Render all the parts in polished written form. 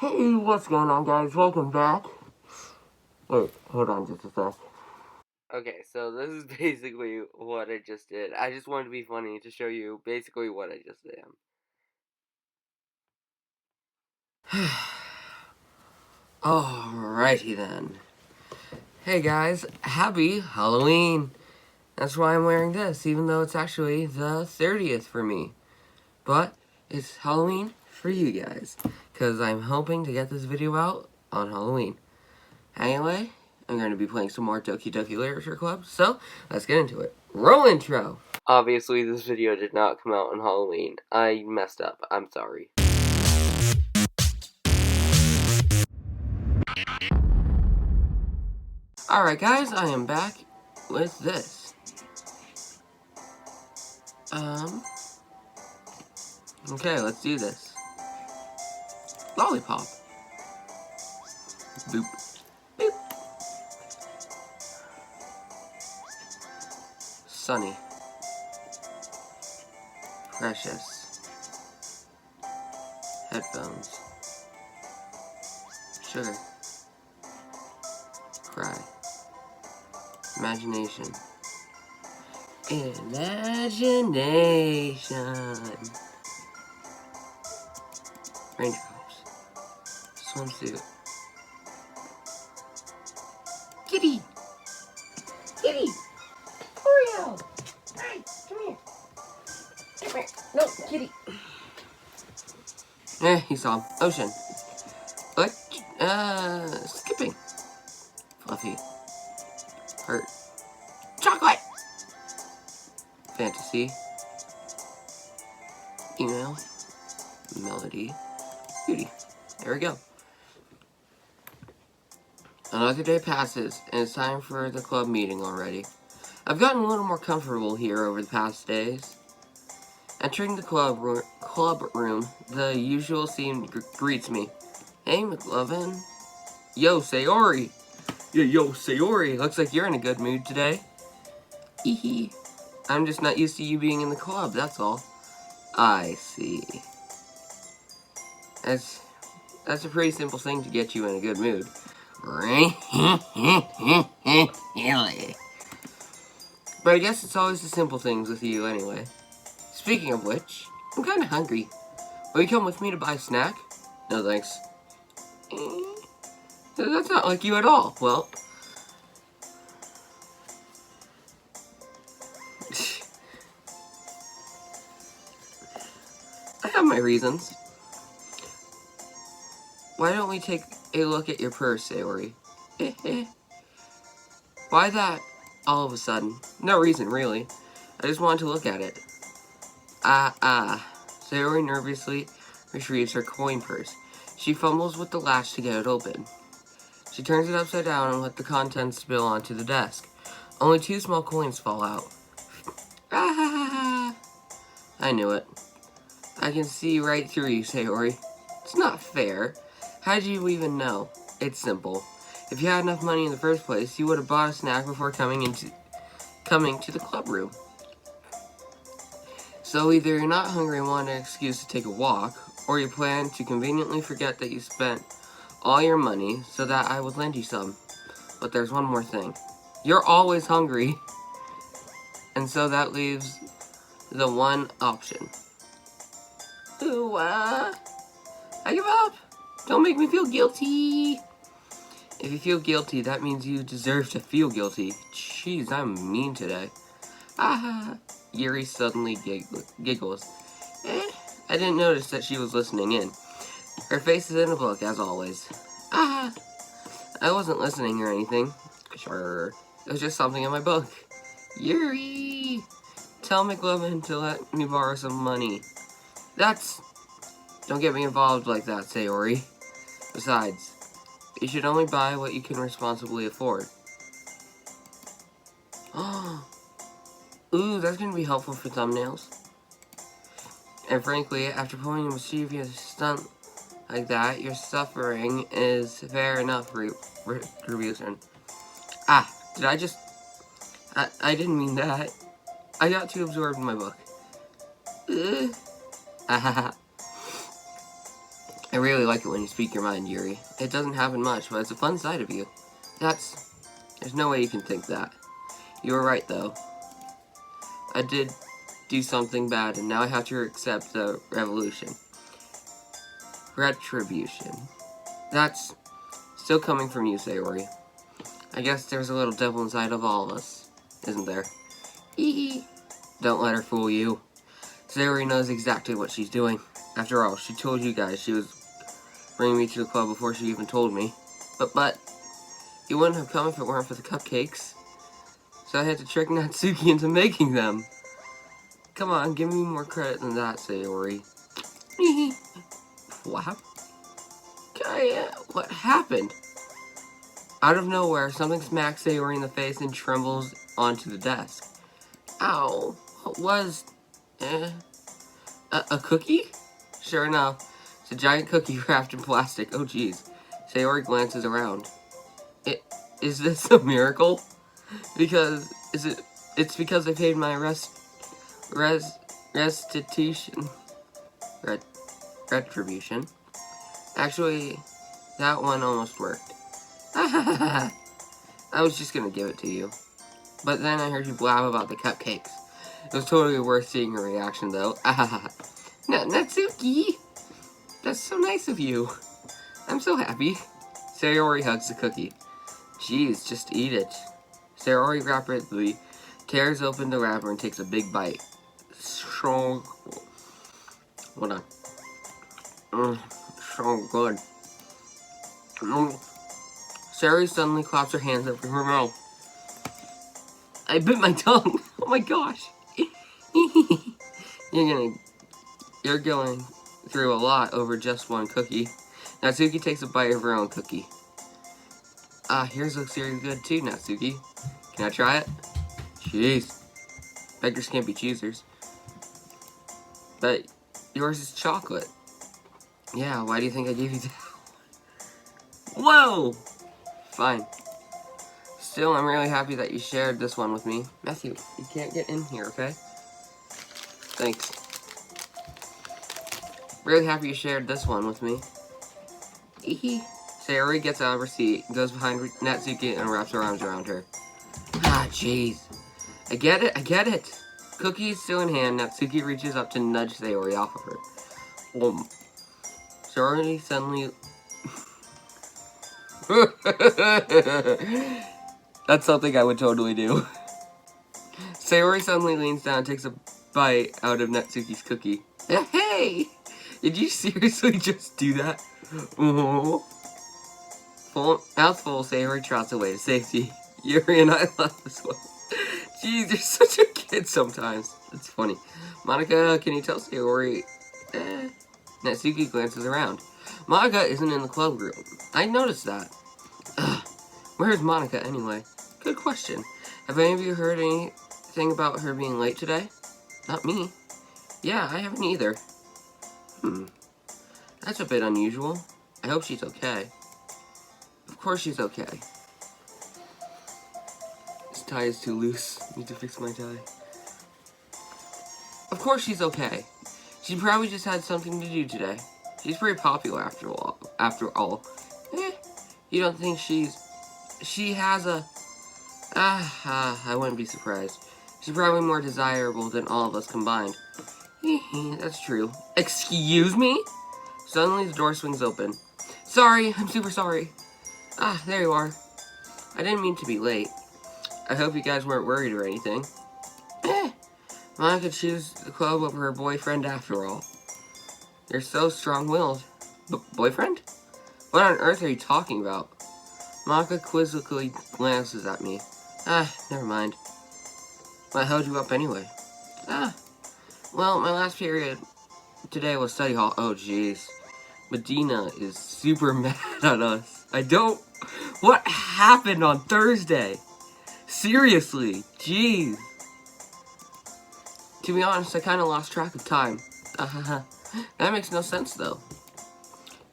Hey, what's going on, guys? Welcome back. Wait, hold on just a sec. Okay, so this is basically what I just did. I just wanted to be funny to show you basically what I just did. Alrighty then. Hey guys, happy Halloween! That's why I'm wearing this, even though it's actually the 30th for me. But it's Halloween for you guys, because I'm hoping to get this video out on Halloween. Anyway, I'm going to be playing some more Doki Doki Literature Club, so let's get into it. Roll intro! Obviously, this video did not come out on Halloween. I messed up. I'm sorry. Alright guys, I am back with this. Okay, let's do this. Lollipop. Boop. Boop. Sunny. Precious. Headphones. Sugar. Cry. Imagination. Imagination. Raindrops. Swimsuit. Kitty! Kitty! Oreo! Hey, come here. Come here. No, kitty. He saw him. Ocean. What? Skipping. Fluffy. Hurt. Chocolate! Fantasy. Email. Melody. Beauty. There we go. Another day passes, and it's time for the club meeting already. I've gotten a little more comfortable here over the past days. Entering the club room, the usual scene greets me. Hey, McLovin. Yo, Sayori. Yo, Sayori. Looks like you're in a good mood today. Hee. I'm just not used to you being in the club, that's all. I see. That's a pretty simple thing to get you in a good mood. But I guess it's always the simple things with you anyway. Speaking of which, I'm kinda hungry. Will you come with me to buy a snack? No thanks. That's not like you at all. Well, I have my reasons. Why don't we take a look at your purse, Sayori? Why that all of a sudden? No reason, really. I just wanted to look at it. Sayori nervously retrieves her coin purse. She fumbles with the latch to get it open. She turns it upside down and lets the contents spill onto the desk. Only 2 small coins fall out. I knew it. I can see right through you, Sayori. It's not fair. How did you even know? It's simple. If you had enough money in the first place, you would have bought a snack before coming to the club room. So either you're not hungry and want an excuse to take a walk, or you plan to conveniently forget that you spent all your money so that I would lend you some. But there's one more thing. You're always hungry. And so that leaves the one option. Ooh, I give up. Don't make me feel guilty. If you feel guilty, that means you deserve to feel guilty. Jeez, I'm mean today. Yuri suddenly giggles. I didn't notice that she was listening in. Her face is in a book, as always. I wasn't listening or anything. Sure. It was just something in my book. Yuri! Tell McLovin to let me borrow some money. Don't get me involved like that, Sayori. Besides, you should only buy what you can responsibly afford. Ooh, that's gonna be helpful for thumbnails. And frankly, after pulling a mischievous stunt like that, your suffering is fair enough retribution. Did I just... I didn't mean that. I got too absorbed in my book. I really like it when you speak your mind, Yuri. It doesn't happen much, but it's a fun side of you. There's no way you can think that. You were right, though. I did do something bad, and now I have to accept the retribution. That's still coming from you, Sayori. I guess there's a little devil inside of all of us, isn't there? Hee. Don't let her fool you. Sayori knows exactly what she's doing. After all, she told you guys she was bringing me to the club before she even told me. But, you wouldn't have come if it weren't for the cupcakes. So I had to trick Natsuki into making them. Come on, give me more credit than that, Sayori. What? What happened? Out of nowhere, something smacks Sayori in the face and trembles onto the desk. Ow. What was... a cookie? Sure enough, it's a giant cookie wrapped in plastic. Oh, jeez. Sayori glances around. Is this a miracle? It's because I paid my retribution. Actually, that one almost worked. I was just gonna give it to you. But then I heard you blab about the cupcakes. It was totally worth seeing your reaction, though. Natsuki! That's so nice of you. I'm so happy. Sayori hugs the cookie. Jeez, just eat it. Sayori rapidly tears open the wrapper and takes a big bite. Strong. Hold on. So good. Sayori suddenly claps her hands over her mouth. I bit my tongue. Oh my gosh. You're going through a lot over just one cookie. Natsuki takes a bite of her own cookie. Yours looks really good too, Natsuki. Can I try it? Jeez. Beggars can't be choosers. But yours is chocolate. Yeah, why do you think I gave you that? Whoa! Fine. Still, I'm really happy that you shared this one with me. Matthew, you can't get in here, okay? Thanks. Really happy you shared this one with me. Sayori gets out of her seat, goes behind Natsuki, and wraps her arms around her. Jeez. I get it. Cookie is still in hand. Natsuki reaches up to nudge Sayori off of her. Sayori suddenly... That's something I would totally do. Sayori suddenly leans down and takes a bite out of Natsuki's cookie. Hey! Did you seriously just do that? Mouthful, Sayori trots away to safety. Yuri and I love this one. Jeez, you're such a kid sometimes. It's funny. Monica, can you tell Sayori? Natsuki glances around. Monica isn't in the club group. I noticed that. Where's Monica anyway? Good question. Have any of you heard anything about her being late today? Not me. Yeah, I haven't either. That's a bit unusual. I hope she's okay. Of course she's okay. This tie is too loose. Need to fix my tie. Of course she's okay. She probably just had something to do today. She's pretty popular after all. You don't think she has a... I wouldn't be surprised. She's probably more desirable than all of us combined. That's true. Excuse me? Suddenly the door swings open. Sorry, I'm super sorry. There you are. I didn't mean to be late. I hope you guys weren't worried or anything. Monica chose the club over her boyfriend after all. You're so strong-willed. Boyfriend? What on earth are you talking about? Monica quizzically glances at me. Never mind. What held you up anyway? Well, my last period today was study hall. Oh, jeez. Medina is super mad at us. What happened on Thursday? Seriously, jeez. To be honest, I kind of lost track of time. That makes no sense, though.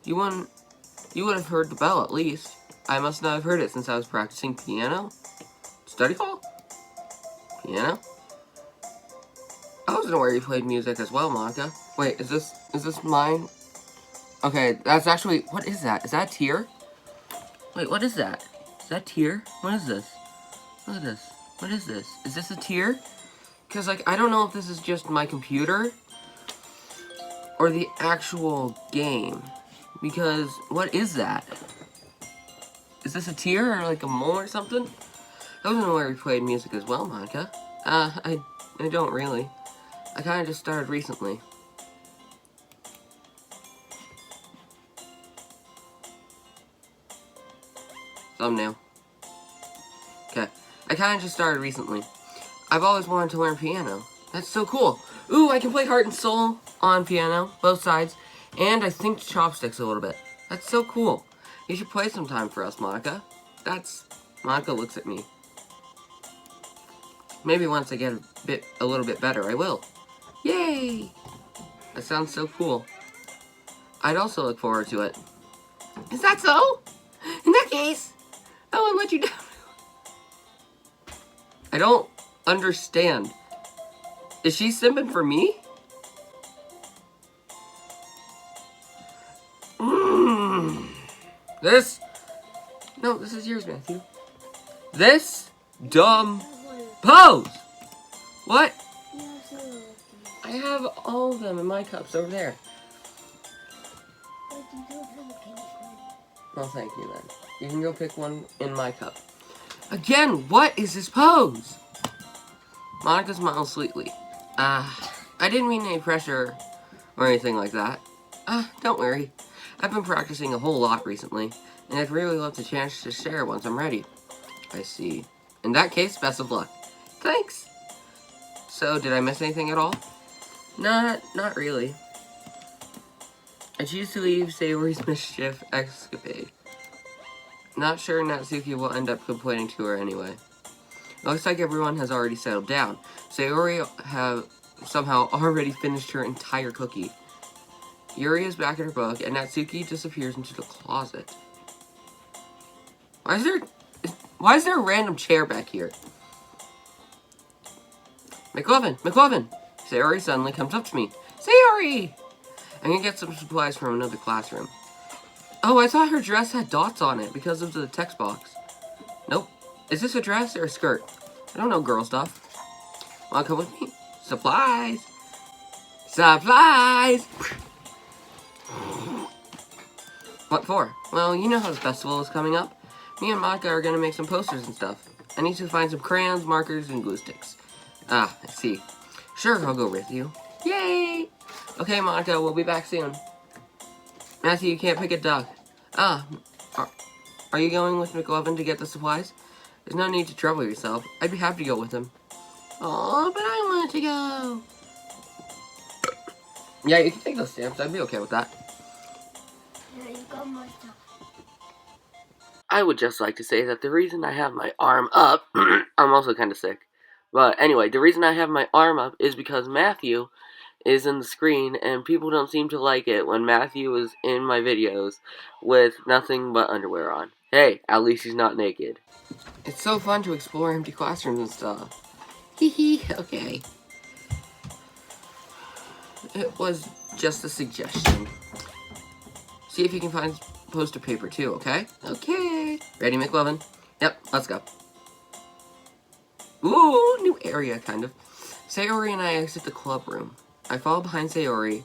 You would have heard the bell, at least. I must not have heard it since I was practicing piano. Study hall? Piano? I wasn't aware you played music as well, Monica. Wait, is this mine? Okay, that's actually... What is that? Is that a tear? Wait, what is that? Is that tear? What is this? Look at this. What is this? Is this a tear? Because, like, I don't know if this is just my computer or the actual game. Because, what is that? Is this a tear or, like, a mole or something? I wasn't aware we played music as well, Monica. I don't really. I kind of just started recently. Thumbnail. Okay. I kind of just started recently. I've always wanted to learn piano. That's so cool. Ooh, I can play Heart and Soul on piano, both sides, and I think chopsticks a little bit. That's so cool. You should play sometime for us, Monica. Monica looks at me. Maybe once I get a little bit better, I will. Yay! That sounds so cool. I'd also look forward to it. Is that so? In that case, I won't let you down. I don't understand. Is she simping for me? No, this is yours, Matthew. This dumb pose. What? I have all of them in my cups over there. Well, thank you then. You can go pick one in my cup. Again, what is this pose? Monica smiles sweetly. I didn't mean any pressure or anything like that. Don't worry. I've been practicing a whole lot recently, and I'd really love the chance to share once I'm ready. I see. In that case, best of luck. Thanks. So, did I miss anything at all? Not really. I choose to leave Sayori's mischief escapade. Not sure Natsuki will end up complaining to her anyway. Looks like everyone has already settled down. Sayori have somehow already finished her entire cookie. Yuri is back at her book, and Natsuki disappears into the closet. Why is there a random chair back here? McLovin! Sayori suddenly comes up to me. Sayori! I'm gonna get some supplies from another classroom. Oh, I thought her dress had dots on it because of the text box. Nope. Is this a dress or a skirt? I don't know girl stuff. Wanna come with me? Supplies! Supplies! What for? Well, you know how the festival is coming up. Me and Monica are gonna make some posters and stuff. I need to find some crayons, markers, and glue sticks. I see. Sure, I'll go with you. Yay! Okay, Monica, we'll be back soon. Matthew, you can't pick a duck. Are you going with McLovin to get the supplies? There's no need to trouble yourself. I'd be happy to go with him. Aw, but I want to go. Yeah, you can take those stamps. I'd be okay with that. Yeah, you got my stuff. I would just like to say that the reason I have my arm up, I'm also kind of sick. But anyway, the reason I have my arm up is because Matthew is in the screen, and people don't seem to like it when Matthew is in my videos with nothing but underwear on. Hey, at least he's not naked. It's so fun to explore empty classrooms and stuff. Hee okay. It was just a suggestion. See if you can find poster paper too, okay? Okay. Ready, McLovin? Yep, let's go. Ooh, new area, kind of. Sayori and I exit the club room. I follow behind Sayori.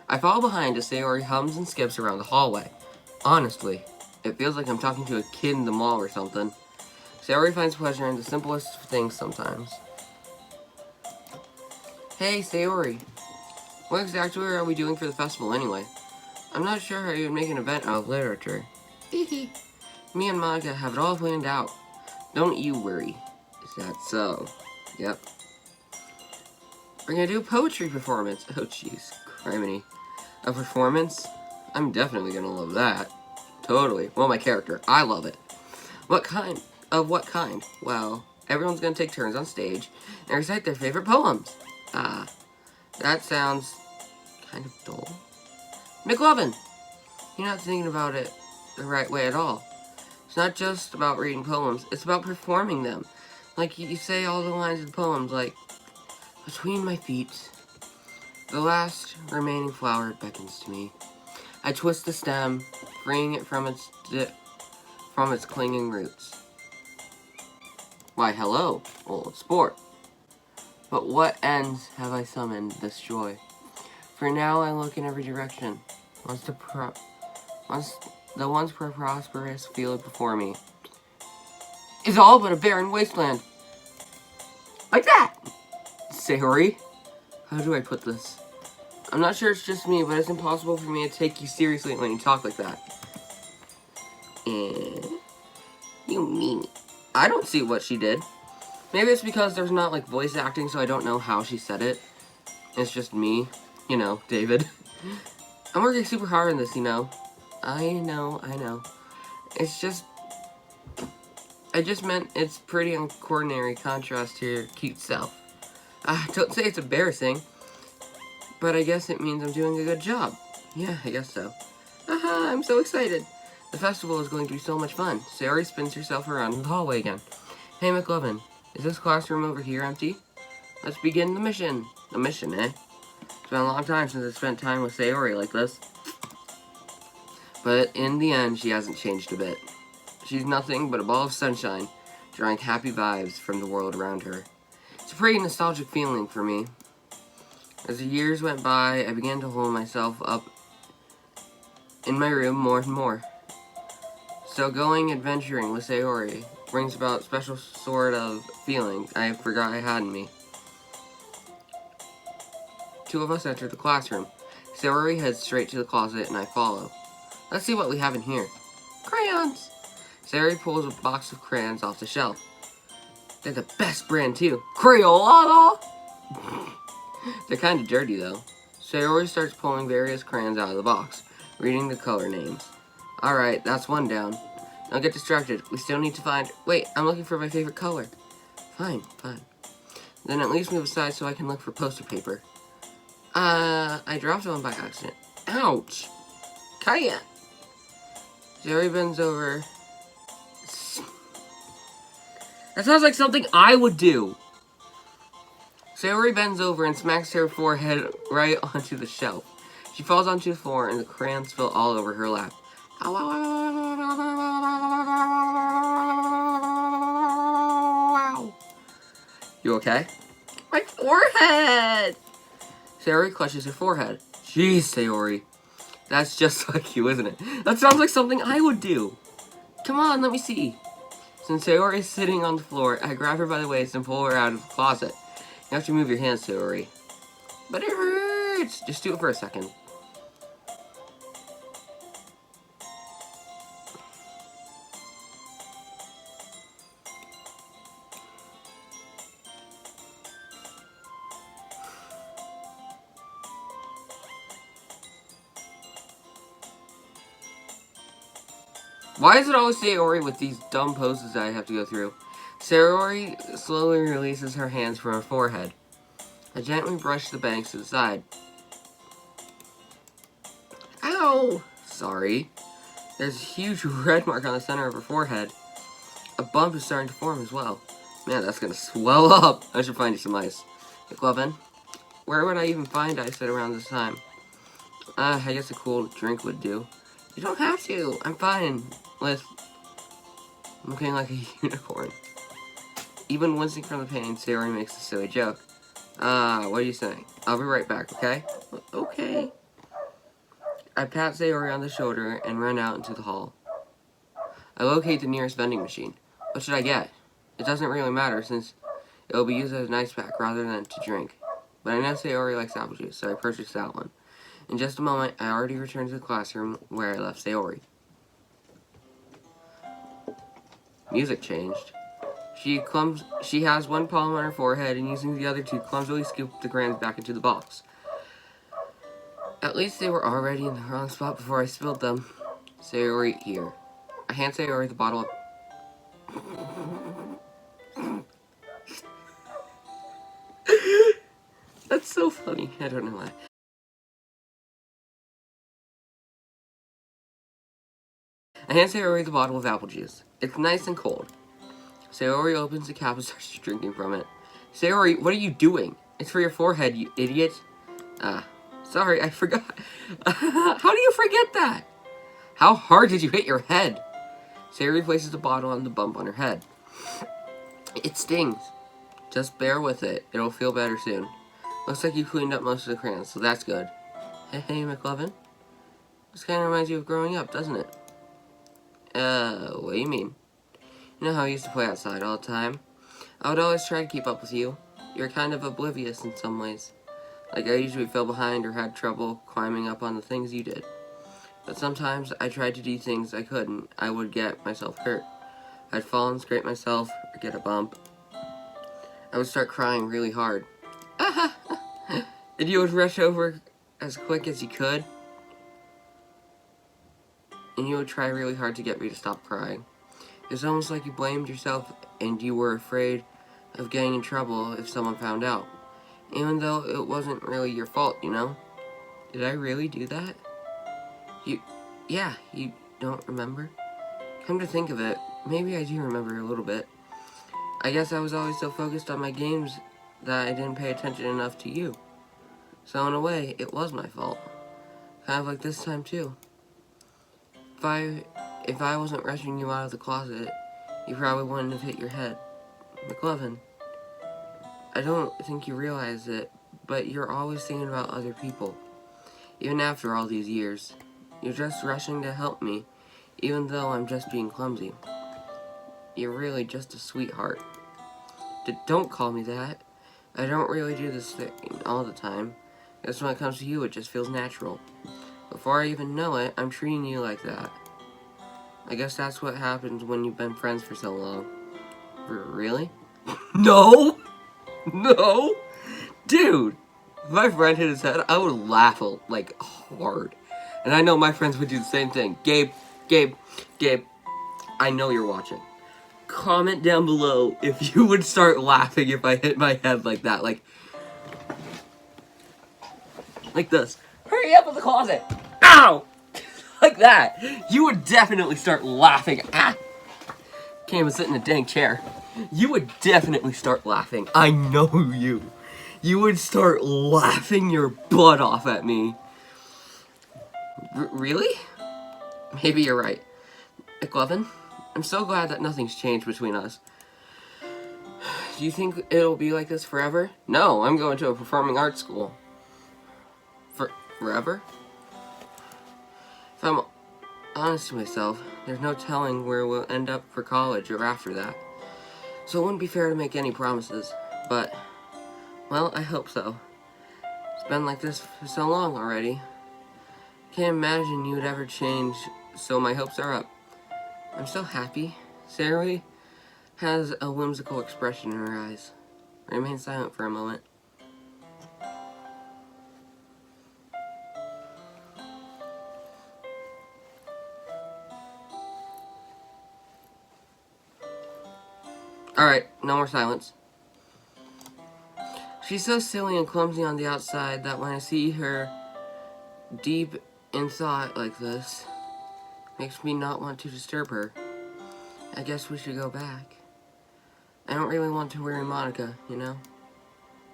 as Sayori hums and skips around the hallway. Honestly, it feels like I'm talking to a kid in the mall or something. Sayori finds pleasure in the simplest things sometimes. Hey, Sayori. What exactly are we doing for the festival anyway? I'm not sure how you would make an event out of literature. Me and Monica have it all planned out. Don't you worry. Is that so? Yep. We're gonna do a poetry performance. Oh, jeez. Criminy. A performance? I'm definitely gonna love that. Totally. Well, my character. I love it. What kind? Of what kind? Well, everyone's gonna take turns on stage and recite their favorite poems. That sounds kind of dull. McLovin! You're not thinking about it the right way at all. It's not just about reading poems, it's about performing them. Like, you say all the lines of the poems, like, between my feet, the last remaining flower beckons to me. I twist the stem, freeing it from its clinging roots. Why, hello, old sport. But what ends have I summoned this joy? For now I look in every direction. Once the once prosperous field before me is all but a barren wasteland. Like that! Sayori, how do I put this? I'm not sure it's just me, but it's impossible for me to take you seriously when you talk like that. You mean I don't see what she did. Maybe it's because there's not, like, voice acting, so I don't know how she said it. It's just me. You know, David. I'm working super hard on this, you know. I know. It's just... I just meant it's pretty uncoordinary contrast to your cute self. Don't say it's embarrassing, but I guess it means I'm doing a good job. Yeah, I guess so. Aha, I'm so excited. The festival is going to be so much fun. Sayori spins herself around the hallway again. Hey, McLovin, is this classroom over here empty? Let's begin the mission. The mission, eh? It's been a long time since I spent time with Sayori like this. But in the end, she hasn't changed a bit. She's nothing but a ball of sunshine, drawing happy vibes from the world around her. It's a pretty nostalgic feeling for me. As the years went by, I began to hold myself up in my room more and more. So going adventuring with Sayori brings about a special sort of feeling I forgot I had in me. Two of us enter the classroom. Sayori heads straight to the closet and I follow. Let's see what we have in here. Crayons! Sayori pulls a box of crayons off the shelf. They're the best brand too. Crayola! They're kind of dirty though. Sayori starts pulling various crayons out of the box, reading the color names. Alright, that's one down. Don't get distracted. We still need to find... Wait, I'm looking for my favorite color. Fine. Then at least move aside so I can look for poster paper. I dropped one by accident. Ouch! Kaya! Sayori bends over. That sounds like something I would do! Sayori bends over and smacks her forehead right onto the shelf. She falls onto the floor and the crayons spill all over her lap. You okay? My forehead! Sayori clutches her forehead. Jeez, Sayori. That's just like you, isn't it? That sounds like something I would do. Come on, let me see. Since Sayori is sitting on the floor, I grab her by the waist and pull her out of the closet. You have to move your hands, Sayori. But it hurts! Just do it for a second. Why is it always Sayori with these dumb poses that I have to go through? Sayori slowly releases her hands from her forehead. I gently brush the bangs to the side. Ow! Sorry. There's a huge red mark on the center of her forehead. A bump is starting to form as well. Man, that's gonna swell up. I should find you some ice. McLovin, where would I even find ice at around this time? I guess a cool drink would do. You don't have to. I'm fine with looking like a unicorn. Even wincing from the pain, Sayori makes a silly joke. What are you saying? I'll be right back, okay? Okay. I pat Sayori on the shoulder and run out into the hall. I locate the nearest vending machine. What should I get? It doesn't really matter since it will be used as an ice pack rather than to drink. But I know Sayori likes apple juice, so I purchased that one. In just a moment, I already returned to the classroom where I left Sayori. Music changed. She has one palm on her forehead and using the other two clumsily scooped the crayons back into the box. At least they were already in the wrong spot before I spilled them. Sayori, here. I hand Sayori the bottle of... That's so funny. I don't know why. I hand Sayori the bottle of apple juice. It's nice and cold. Sayori opens the cap and starts drinking from it. Sayori, what are you doing? It's for your forehead, you idiot. Sorry, I forgot. How do you forget that? How hard did you hit your head? Sayori places the bottle on the bump on her head. It stings. Just bear with it. It'll feel better soon. Looks like you cleaned up most of the crayons, so that's good. Hey, McLovin. This kind of reminds you of growing up, doesn't it? What do you mean? You know how I used to play outside all the time? I would always try to keep up with you. You're kind of oblivious in some ways. Like I usually fell behind or had trouble climbing up on the things you did. But sometimes I tried to do things I couldn't. I would get myself hurt. I'd fall and scrape myself or get a bump. I would start crying really hard. And you would rush over as quick as you could. And you would try really hard to get me to stop crying. It's almost like you blamed yourself and you were afraid of getting in trouble if someone found out. Even though it wasn't really your fault, you know? Did I really do that? Yeah, you don't remember? Come to think of it, maybe I do remember a little bit. I guess I was always so focused on my games that I didn't pay attention enough to you. So in a way, it was my fault. Kind of like this time too. If I wasn't rushing you out of the closet, you probably wouldn't have hit your head. McLovin, I don't think you realize it, but you're always thinking about other people. Even after all these years. You're just rushing to help me, even though I'm just being clumsy. You're really just a sweetheart. Don't call me that. I don't really do this thing all the time. Just when it comes to you, it just feels natural. Before I even know it, I'm treating you like that. I guess that's what happens when you've been friends for so long. Really? No! No! Dude! If my friend hit his head, I would laugh like hard. And I know my friends would do the same thing. Gabe, I know you're watching. Comment down below if you would start laughing if I hit my head like that. Like this. Hurry up in the closet. Ow! Like that. You would definitely start laughing. Ah! Can't even sit in a dang chair. You would definitely start laughing. I know you. You would start laughing your butt off at me. Really? Maybe you're right. McLovin, I'm so glad that nothing's changed between us. Do you think it'll be like this forever? No, I'm going to a performing arts school. Forever? If I'm honest to myself, there's no telling where we'll end up for college or after that. So it wouldn't be fair to make any promises. But, well, I hope so. It's been like this for so long already. Can't imagine you would ever change, so my hopes are up. I'm so happy. Sayori has a whimsical expression in her eyes. Remain silent for a moment. Alright, no more silence. She's so silly and clumsy on the outside that when I see her deep in thought like this, makes me not want to disturb her. I guess we should go back. I don't really want to worry Monica, you know?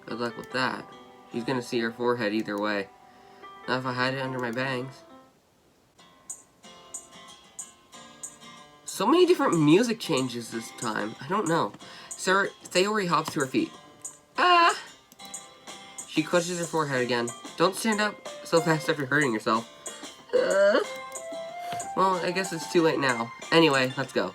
Good luck with that. She's gonna see her forehead either way. Not if I hide it under my bangs. So many different music changes this time. I don't know. Sayori hops to her feet. Ah! She clutches her forehead again. Don't stand up so fast after hurting yourself. Well, I guess it's too late now. Anyway, let's go.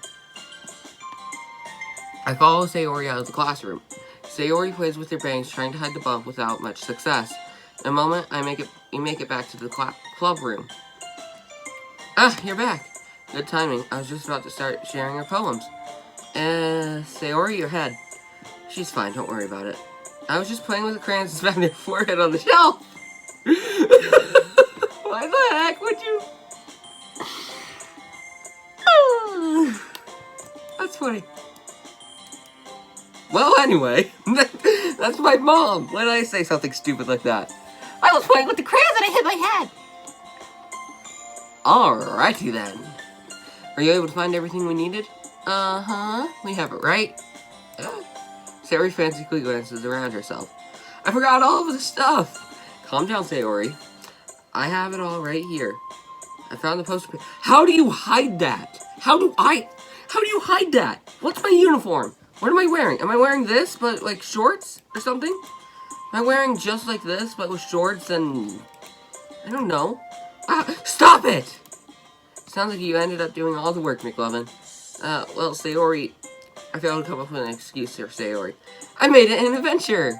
I follow Sayori out of the classroom. Sayori plays with her bangs, trying to hide the bump without much success. In a moment, we make it back to the club room. Ah, you're back. Good timing. I was just about to start sharing her poems. Sayori, your head. She's fine, don't worry about it. I was just playing with the crayons and smacking her forehead on the shelf. Why the heck would you? That's funny. Well, anyway, that's my mom. Why did I say something stupid like that? I was playing with the crayons and I hit my head. Alrighty then. Were you able to find everything we needed? Uh-huh. We have it, right? Sayori frantically glances around herself. I forgot all of the stuff. Calm down, Sayori. I have it all right here. I found the poster. How do you hide that? How do you hide that? What's my uniform? What am I wearing? Am I wearing this, but like shorts or something? Am I wearing just like this, but with shorts and... I don't know. Stop it! Sounds like you ended up doing all the work, McLovin. Well, Sayori... I failed to come up with an excuse here, Sayori. I made it an adventure!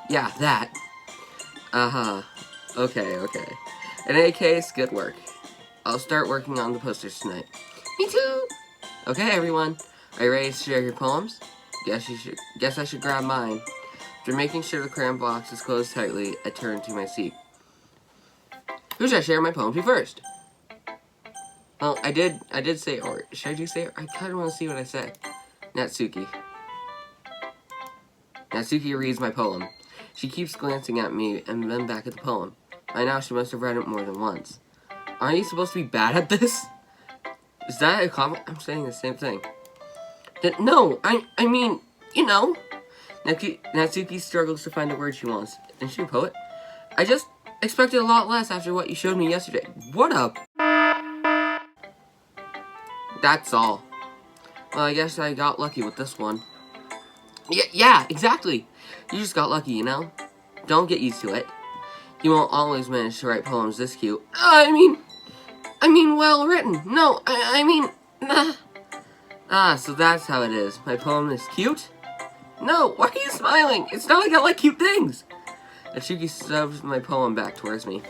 Yeah, that. Uh-huh. Okay. In any case, good work. I'll start working on the posters tonight. Me too! Okay, everyone. Are you ready to share your poems? Guess I should grab mine. After making sure the crayon box is closed tightly, I turned to my seat. Who should I share my poem to first? Well, I did say, or should I do say, I kind of want to see what I say. Natsuki. Natsuki reads my poem. She keeps glancing at me and then back at the poem. By now, she must have read it more than once. Aren't you supposed to be bad at this? Is that a comment? I'm saying the same thing. No, I mean, you know. Natsuki struggles to find the word she wants. Isn't she a poet? I just expected a lot less after what you showed me yesterday. What up? That's all. Well, I guess I got lucky with this one. Yeah, exactly. You just got lucky, you know? Don't get used to it. You won't always manage to write poems this cute. I mean well written. No, I mean... so that's how it is. My poem is cute? No, why are you smiling? It's not like I like cute things. Natsuki shoves my poem back towards me.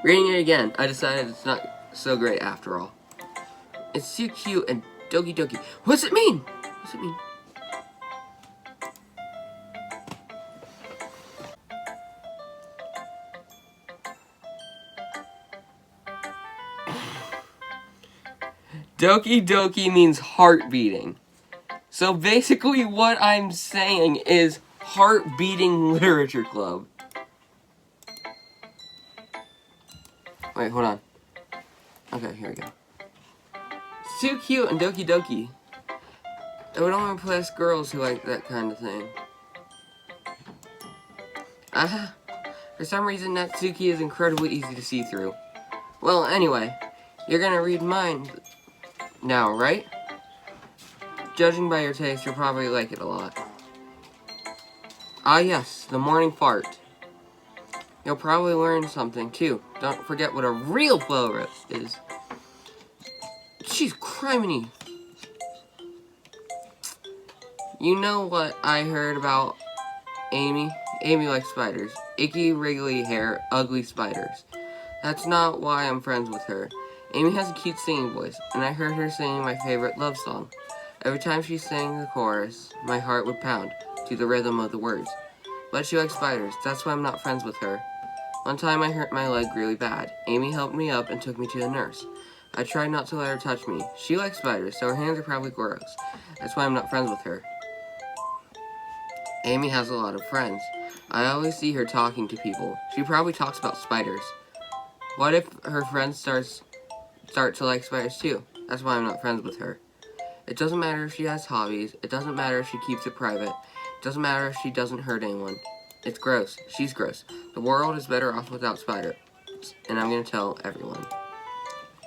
Reading it again, I decided it's not so great after all. It's too cute and Doki Doki. What's it mean? Doki Doki means heart beating. So basically what I'm saying is Heart Beating Literature Club. Wait, hold on. Okay, here we go. It's too cute and Doki Doki. I would only replace girls who like that kind of thing. For some reason, Natsuki is incredibly easy to see through. Well, anyway, you're gonna read mine now, right? Judging by your taste, you'll probably like it a lot. Ah yes, the morning fart. You'll probably learn something, too. Don't forget what a real florist is. Jeez, criminy. You know what I heard about Amy? Amy likes spiders. Icky, wriggly hair, ugly spiders. That's not why I'm friends with her. Amy has a cute singing voice, and I heard her singing my favorite love song. Every time she sang the chorus, my heart would pound to the rhythm of the words. But she likes spiders. That's why I'm not friends with her. One time I hurt my leg really bad. Amy helped me up and took me to the nurse. I tried not to let her touch me. She likes spiders, so her hands are probably gross. That's why I'm not friends with her. Amy has a lot of friends. I always see her talking to people. She probably talks about spiders. What if her friends start to like spiders too? That's why I'm not friends with her. It doesn't matter if she has hobbies. It doesn't matter if she keeps it private. It doesn't matter if she doesn't hurt anyone. It's gross. She's gross. The world is better off without spiders. And I'm gonna tell everyone.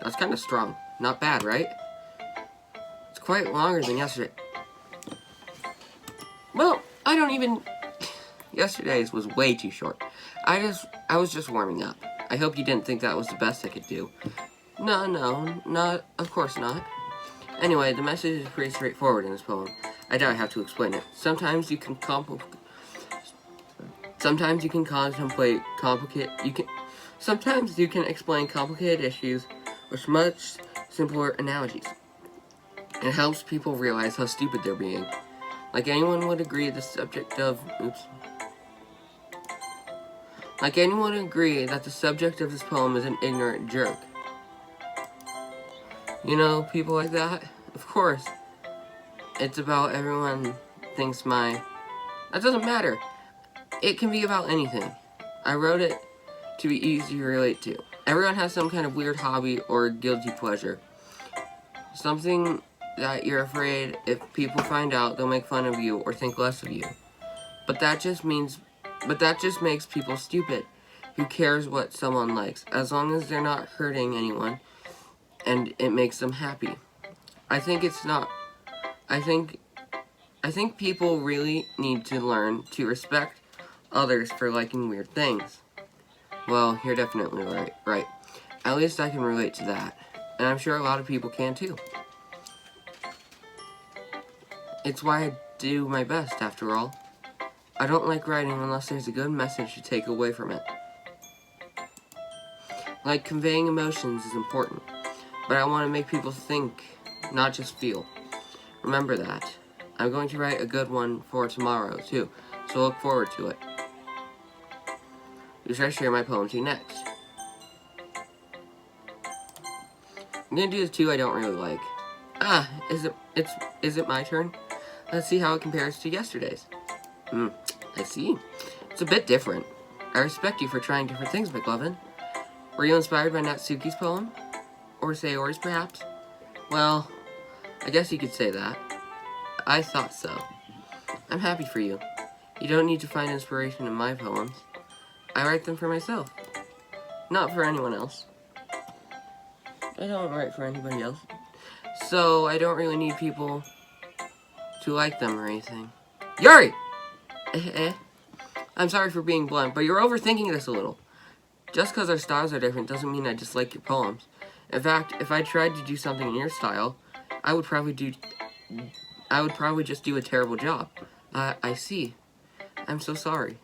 That's kind of strong. Not bad, right? It's quite longer than yesterday. Well, I don't even... Yesterday's was way too short. I was just warming up. I hope you didn't think that was the best I could do. No, not, of course not. Anyway, the message is pretty straightforward in this poem. I doubt I have to explain it. Sometimes you can explain complicated issues with much simpler analogies. It helps people realize how stupid they're being. Like anyone would agree the subject of this poem is an ignorant jerk. You know, people like that? Of course. It's about everyone thinks that doesn't matter. It can be about anything. I wrote it to be easy to relate to. Everyone has some kind of weird hobby or guilty pleasure. Something that you're afraid if people find out, they'll make fun of you or think less of you. But that just means But that just makes people stupid. Who cares what someone likes, as long as they're not hurting anyone and it makes them happy. I think it's not. I think people really need to learn to respect others for liking weird things. Well, you're definitely right. At least I can relate to that. And I'm sure a lot of people can too. It's why I do my best, after all. I don't like writing unless there's a good message to take away from it. Like, conveying emotions is important, but I want to make people think, not just feel. Remember that. I'm going to write a good one for tomorrow, too, so look forward to it. Who should I share my poem to next? I'm going to do the two I don't really like. Is it my turn? Let's see how it compares to yesterday's. I see. It's a bit different. I respect you for trying different things, McLovin. Were you inspired by Natsuki's poem? Or Sayori's, perhaps? Well, I guess you could say that. I thought so. I'm happy for you. You don't need to find inspiration in my poems. I write them for myself. Not for anyone else. I don't write for anybody else. So I don't really need people to like them or anything. Yuri! I'm sorry for being blunt, but you're overthinking this a little. Just because our styles are different doesn't mean I dislike your poems. In fact, if I tried to do something in your style, I would probably just do a terrible job. I see. I'm so sorry.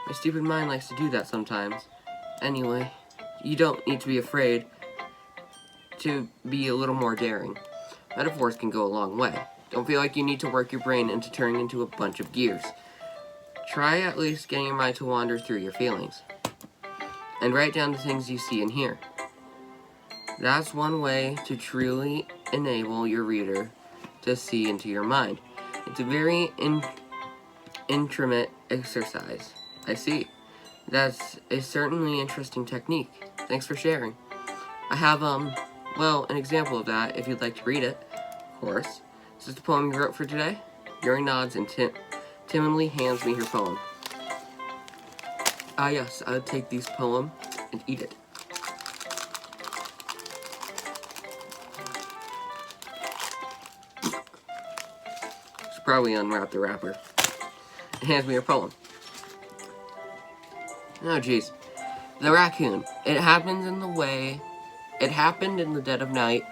My stupid mind likes to do that sometimes. Anyway, you don't need to be afraid to be a little more daring. Metaphors can go a long way. Don't feel like you need to work your brain into turning into a bunch of gears. Try at least getting your mind to wander through your feelings. And write down the things you see and hear. That's one way to truly enable your reader to see into your mind. It's a very intimate exercise. I see. That's a certainly interesting technique. Thanks for sharing. I have, an example of that, if you'd like to read it, of course. Is this the poem you wrote for today? Yuri nods and timidly hands me her poem. Yes, I would take this poem and eat it. Should probably unwrap the wrapper. It hands me her poem. Oh, jeez. The raccoon. It happened in the dead of night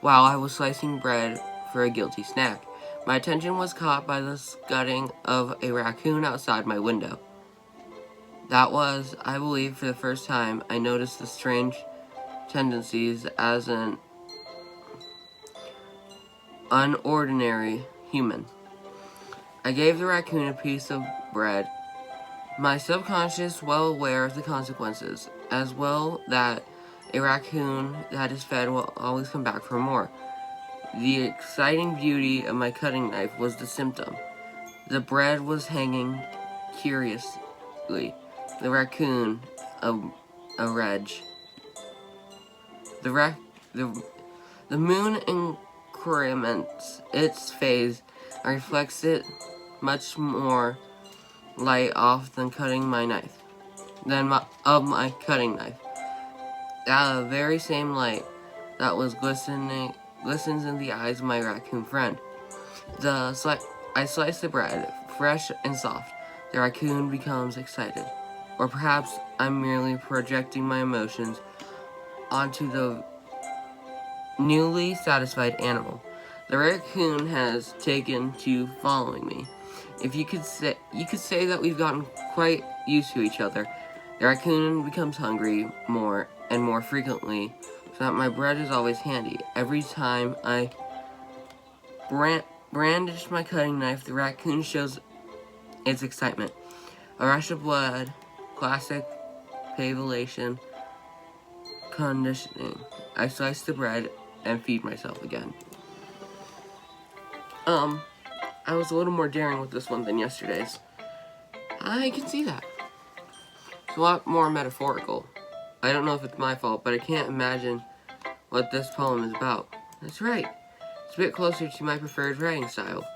while I was slicing bread for a guilty snack. My attention was caught by the scudding of a raccoon outside my window. That was, I believe, for the first time I noticed the strange tendencies as an unordinary human. I gave the raccoon a piece of bread, my subconscious well aware of the consequences, as well that a raccoon that is fed will always come back for more. The exciting beauty of my cutting knife was the symptom. The bread was hanging curiously. The raccoon, a reg. The moon increments its phase and reflects it much more light off than cutting my knife. My cutting knife. That very same light that was glistens in the eyes of my raccoon friend. I slice the bread, fresh and soft. The raccoon becomes excited. Or perhaps I'm merely projecting my emotions onto the newly satisfied animal. The raccoon has taken to following me. If you could say that we've gotten quite used to each other. The raccoon becomes hungry more and more frequently, so that my bread is always handy. Every time I brandish my cutting knife, the raccoon shows its excitement. A rush of blood, classic pavillation conditioning. I slice the bread and feed myself again. I was a little more daring with this one than yesterday's. I can see that. It's a lot more metaphorical. I don't know if it's my fault, but I can't imagine what this poem is about. That's right. It's a bit closer to my preferred writing style.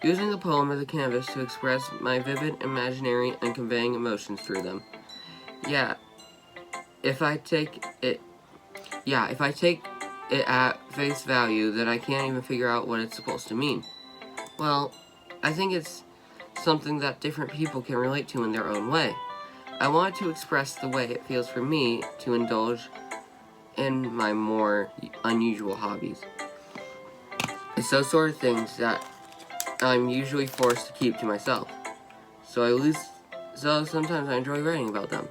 Using a poem as a canvas to express my vivid imaginary and conveying emotions through them. Yeah, if I take it at face value, then I can't even figure out what it's supposed to mean. Well, I think it's something that different people can relate to in their own way. I wanted to express the way it feels for me to indulge in my more unusual hobbies. It's those sort of things that I'm usually forced to keep to myself. So sometimes I enjoy writing about them.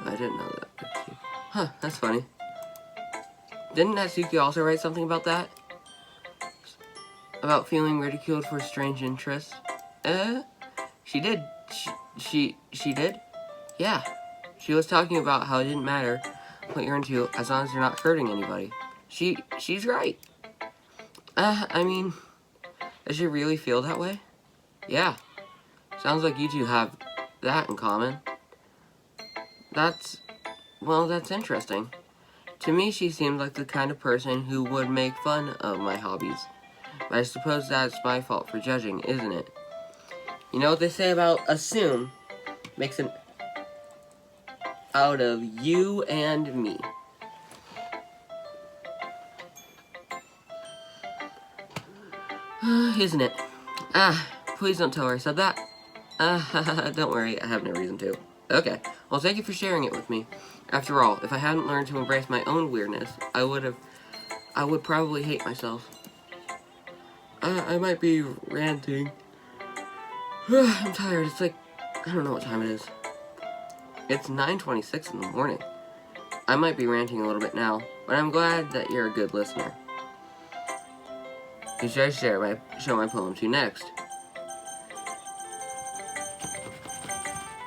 I didn't know that, actually. Huh, that's funny. Didn't Natsuki also write something about that? About feeling ridiculed for strange interests? She did. She did? Yeah. She was talking about how it didn't matter what you're into as long as you're not hurting anybody. She's right. I mean, does she really feel that way? Yeah. Sounds like you two have that in common. That's interesting. To me, she seemed like the kind of person who would make fun of my hobbies. But I suppose that's my fault for judging, isn't it? You know what they say about assume makes an out of you and me. Isn't it? Please don't tell her I said that. Don't worry, I have no reason to. Okay, well thank you for sharing it with me. After all, if I hadn't learned to embrace my own weirdness, I would probably hate myself. I might be ranting. I'm tired, it's like, I don't know what time it is. It's 9:26 in the morning. I might be ranting a little bit now, but I'm glad that you're a good listener. Who should I show my poem to next?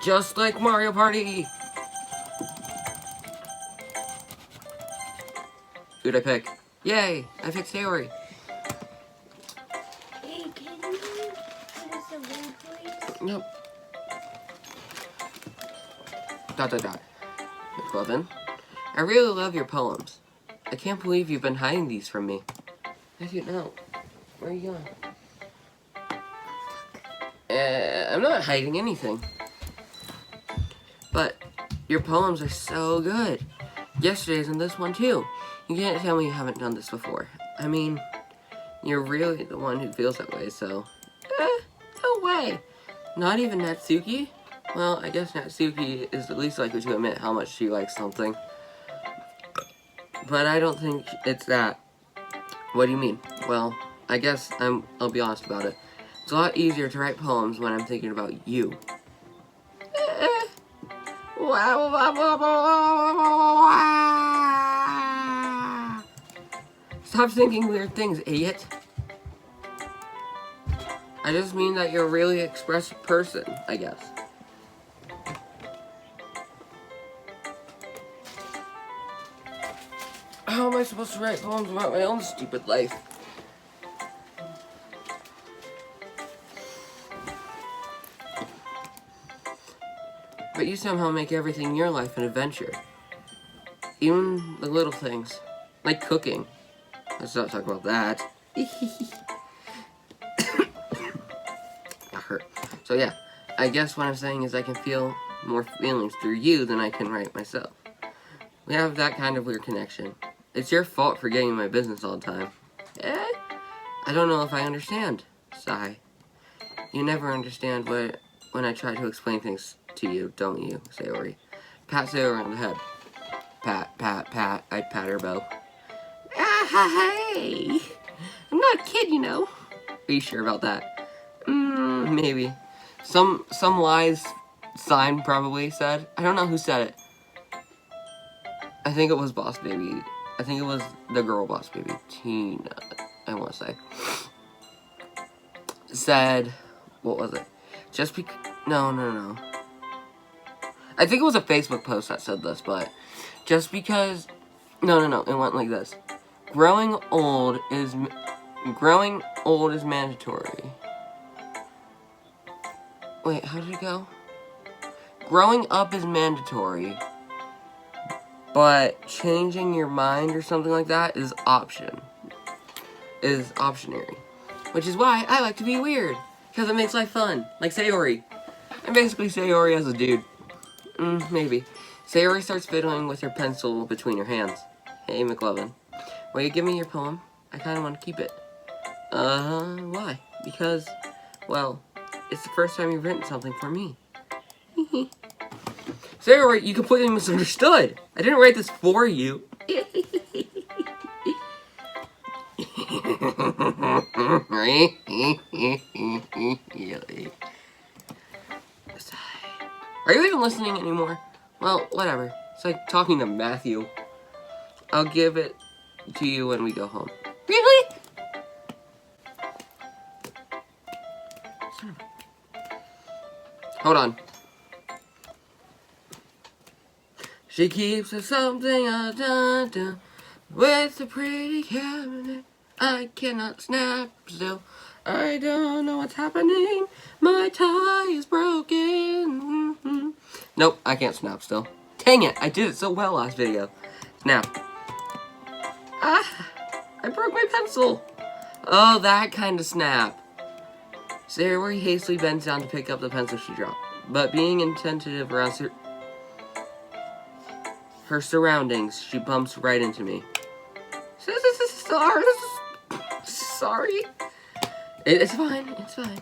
Just like Mario Party! Who'd I pick? Yay! I picked Sayori. Hey, can you put us a word, please? Nope. ... Well then, I really love your poems. I can't believe you've been hiding these from me. How do you know? Where are you going? I'm not hiding anything. But your poems are so good. Yesterday's and this one too. You can't tell me you haven't done this before. I mean, you're really the one who feels that way, so... no way. Not even Natsuki? Well, I guess Natsuki is the least likely to admit how much she likes something. But I don't think it's that. What do you mean? Well, I guess I'll be honest about it. It's a lot easier to write poems when I'm thinking about you. Stop thinking weird things, idiot. I just mean that you're a really expressive person, I guess. How am I supposed to write poems about my own stupid life? But you somehow make everything in your life an adventure. Even the little things. Like cooking. Let's not talk about that. That hurt. So yeah, I guess what I'm saying is I can feel more feelings through you than I can write myself. We have that kind of weird connection. It's your fault for getting in my business all the time. I don't know if I understand. Sigh. You never understand when I try to explain things to you, don't you, Sayori? Pat Sayori on the head. Pat, pat, pat. I'd pat her bow. Hey! I'm not a kid, you know. Are you sure about that? Maybe. Some wise sign probably said. I don't know who said it. I think it was Boss Baby. I think it was the girl Boss Baby. Tina, I want to say. Said, what was it? Just because... No. I think it was a Facebook post that said this, but just because... No. It went like this. Growing old is mandatory. Wait, how did it go? Growing up is mandatory, but changing your mind or something like that is optionary. Which is why I like to be weird. Because it makes life fun. Like Sayori. And basically Sayori as a dude. Maybe. Sayori starts fiddling with her pencil between her hands. Hey, McLovin. Will you give me your poem? I kind of want to keep it. Why? Because, well, it's the first time you've written something for me. Sayori, you completely misunderstood. I didn't write this for you. Are you even listening anymore? Well, whatever. It's like talking to Matthew. I'll give it to you when we go home. Really? Hold on. She keeps a something dun with a pretty cabinet. I cannot snap still. I don't know what's happening. My tie is broken. Nope, I can't snap still. Dang it, I did it so well last video. Snap. Ah, I broke my pencil. Oh, that kind of snap. Sayori hastily bends down to pick up the pencil she dropped, but being inattentive around her surroundings, she bumps right into me. Sorry. It's fine, it's fine.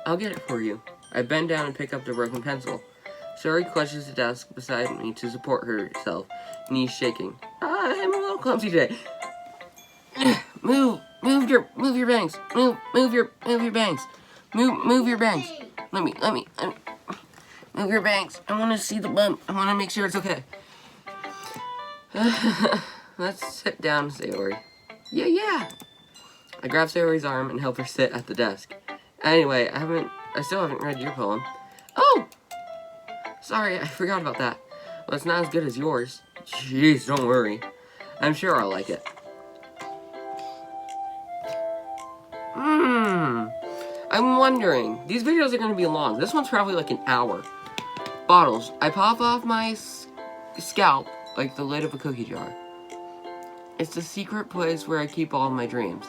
I'll get it for you. I bend down and pick up the broken pencil. Sayori clutches the desk beside me to support herself, knees shaking. I'm a little clumsy today. Move your bangs. Move your bangs. Move your bangs. Let me move your bangs. I want to see the bump. I want to make sure it's okay. Let's sit down, Sayori. Yeah. I grab Sayori's arm and help her sit at the desk. Anyway, I still haven't read your poem. Oh! Sorry, I forgot about that. Well, it's not as good as yours. Jeez, don't worry. I'm sure I'll like it. I'm wondering. These videos are going to be long. This one's probably like an hour. Bottles. I pop off my scalp like the lid of a cookie jar. It's the secret place where I keep all my dreams.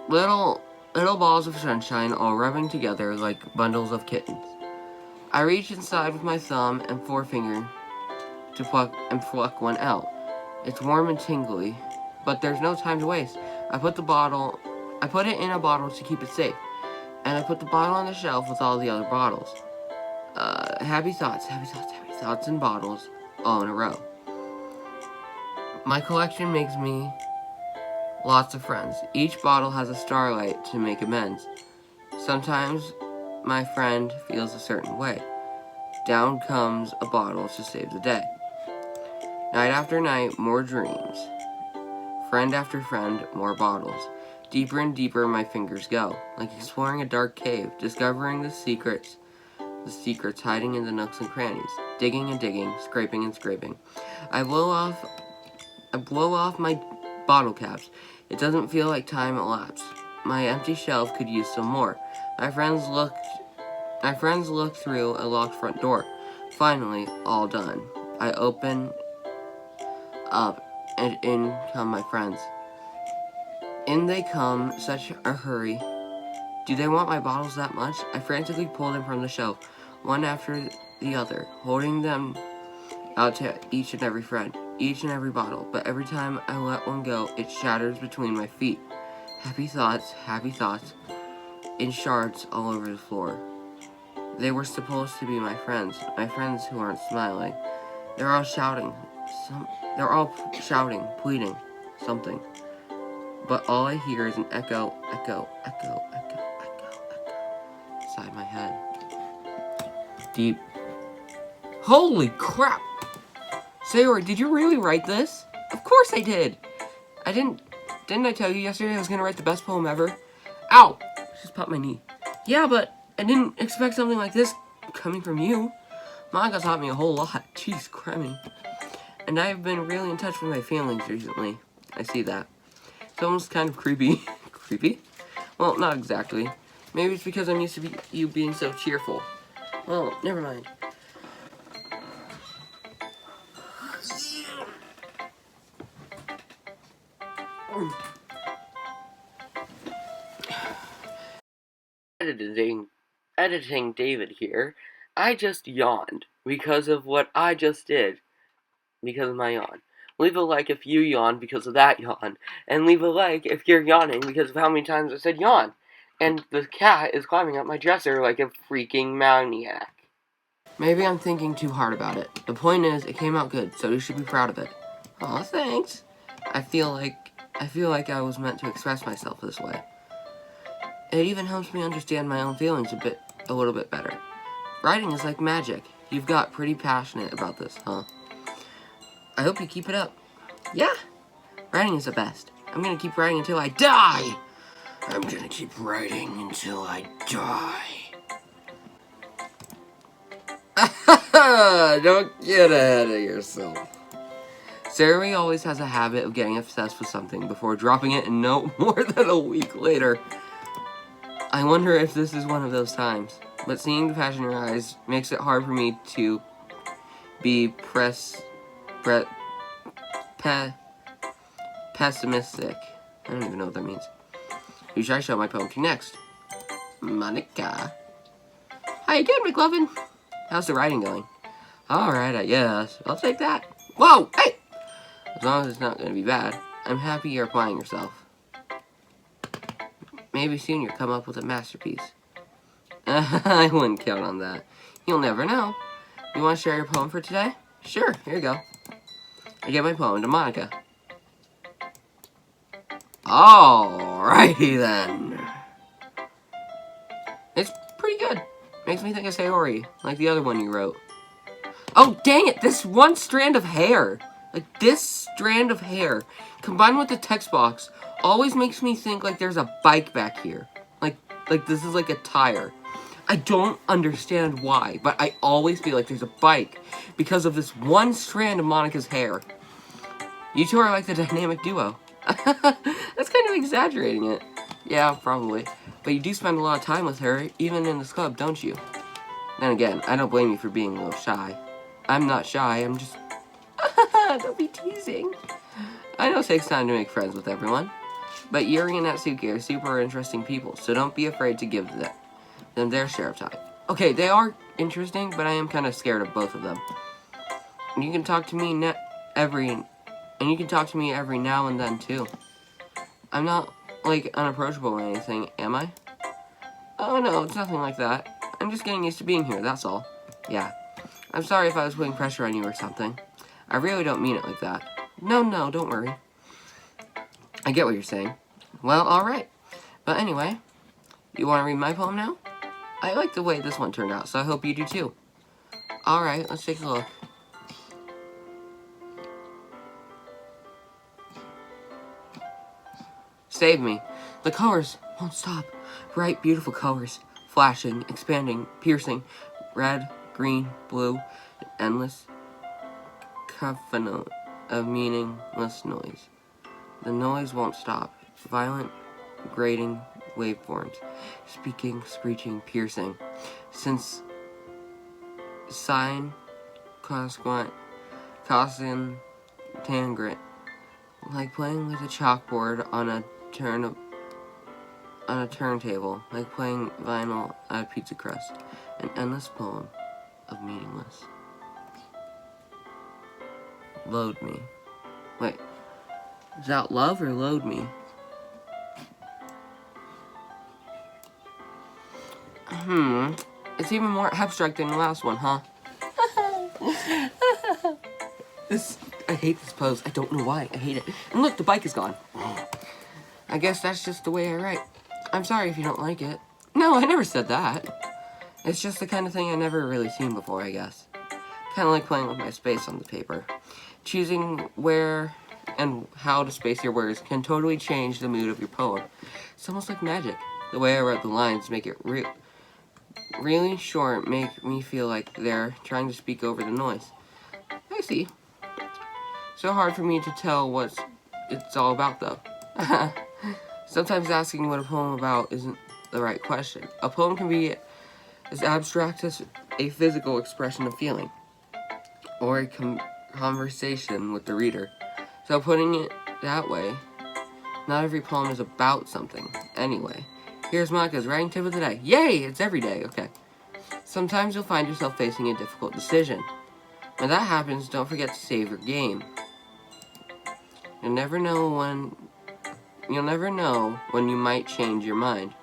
Little balls of sunshine all rubbing together like bundles of kittens. I reach inside with my thumb and forefinger to pluck one out. It's warm and tingly, but there's no time to waste. I put it in a bottle to keep it safe, and I put the bottle on the shelf with all the other bottles. Happy thoughts in bottles, all in a row. My collection makes me lots of friends. Each bottle has a starlight to make amends. Sometimes my friend feels a certain way. Down comes a bottle to save the day. Night after night, more dreams. Friend after friend, more bottles. Deeper and deeper my fingers go, like exploring a dark cave, discovering the secrets hiding in the nooks and crannies. Digging and digging, scraping and scraping. I blow off my bottle caps. It doesn't feel like time elapsed. My empty shelf could use some more. My friends look through a locked front door. Finally, all done. I open up, and in come my friends. In they come, such a hurry. Do they want my bottles that much? I frantically pull them from the shelf, one after the other, holding them out to each and every friend, each and every bottle. But every time I let one go, it shatters between my feet. Happy thoughts, in shards all over the floor. They were supposed to be my friends who aren't smiling. They're all shouting, pleading, something. But all I hear is an echo, inside my head. Deep. Holy crap! Sayori, did you really write this? Of course I did! Didn't I tell you yesterday I was gonna write the best poem ever? Ow! Just popped my knee. Yeah, but I didn't expect something like this coming from you. Manga taught me a whole lot. Jeez, cramming. And I've been really in touch with my feelings recently. I see that. It's almost kind of creepy. Creepy? Well, not exactly. Maybe it's because I'm used to you being so cheerful. Well, never mind. editing David here. I just yawned because of what I just did, because of my yawn. Leave a like if you yawn because of that yawn, and leave a like if you're yawning because of how many times I said yawn. And the cat is climbing up my dresser like a freaking maniac. Maybe I'm thinking too hard about it. The point is, it came out good, so you should be proud of it. Aw, thanks. I feel like I was meant to express myself this way. It even helps me understand my own feelings a little bit better. Writing is like magic. You've got pretty passionate about this, huh? I hope you keep it up. Yeah, writing is the best. I'm gonna keep writing until I die. I'm gonna keep writing until I die. Don't get ahead of yourself. Sarah always has a habit of getting obsessed with something before dropping it in no more than a week later. I wonder if this is one of those times, but seeing the passion in your eyes makes it hard for me to be pessimistic. I don't even know what that means. Who should I show my poem to next? Monica. Hi again, McLovin. How's the writing going? Alright, I guess. I'll take that. Whoa! Hey! As long as it's not going to be bad, I'm happy you're applying yourself. Maybe soon you'll come up with a masterpiece. I wouldn't count on that. You'll never know. You want to share your poem for today? Sure, here you go. I give my poem to Monica. Alrighty then. It's pretty good. Makes me think of Sayori, like the other one you wrote. Oh, dang it! This one strand of hair! Like, this strand of hair, combined with the text box, always makes me think like there's a bike back here. Like this is like a tire. I don't understand why, but I always feel like there's a bike because of this one strand of Monica's hair. You two are like the dynamic duo. That's kind of exaggerating it. Yeah, probably. But you do spend a lot of time with her, even in this club, don't you? Then again, I don't blame you for being a little shy. I'm not shy, I'm just... Don't be teasing. I know it takes time to make friends with everyone, but Yuri and Natsuki are super interesting people, so don't be afraid to give them their share of time. Okay, they are interesting, but I am kind of scared of both of them. And you can talk to me every now and then too. I'm not like unapproachable or anything, am I? Oh no, it's nothing like that. I'm just getting used to being here, that's all. Yeah. I'm sorry if I was putting pressure on you or something. I really don't mean it like that. No, don't worry. I get what you're saying. Well, alright. But anyway, you want to read my poem now? I like the way this one turned out, so I hope you do too. Alright, let's take a look. Save me. The colors won't stop. Bright, beautiful colors. Flashing, expanding, piercing. Red, green, blue, an endless cacophony of meaningless noise. The noise won't stop. Violent, grating waveforms. Speaking, screeching, piercing. Since sine, cosquant, cosin, tangent. Like playing with a chalkboard on a turntable. Like playing vinyl on a pizza crust. An endless poem of meaningless. Load me. Wait. Is that love or load me? It's even more abstract than the last one, huh? I hate this pose. I don't know why. I hate it. And look, the bike is gone. I guess that's just the way I write. I'm sorry if you don't like it. No, I never said that. It's just the kind of thing I never really seen before, I guess. Kind of like playing with my space on the paper. Choosing where and how to space your words can totally change the mood of your poem. It's almost like magic. The way I wrote the lines make it really short, make me feel like they're trying to speak over the noise. I see. So hard for me to tell what it's all about, though. Sometimes asking what a poem about isn't the right question. A poem can be as abstract as a physical expression of feeling, or a conversation with the reader. So putting it that way, not every poem is about something, anyway. Here's Monica's writing tip of the day. Yay! It's every day. Okay. Sometimes you'll find yourself facing a difficult decision. When that happens, don't forget to save your game. You'll never know when you might change your mind,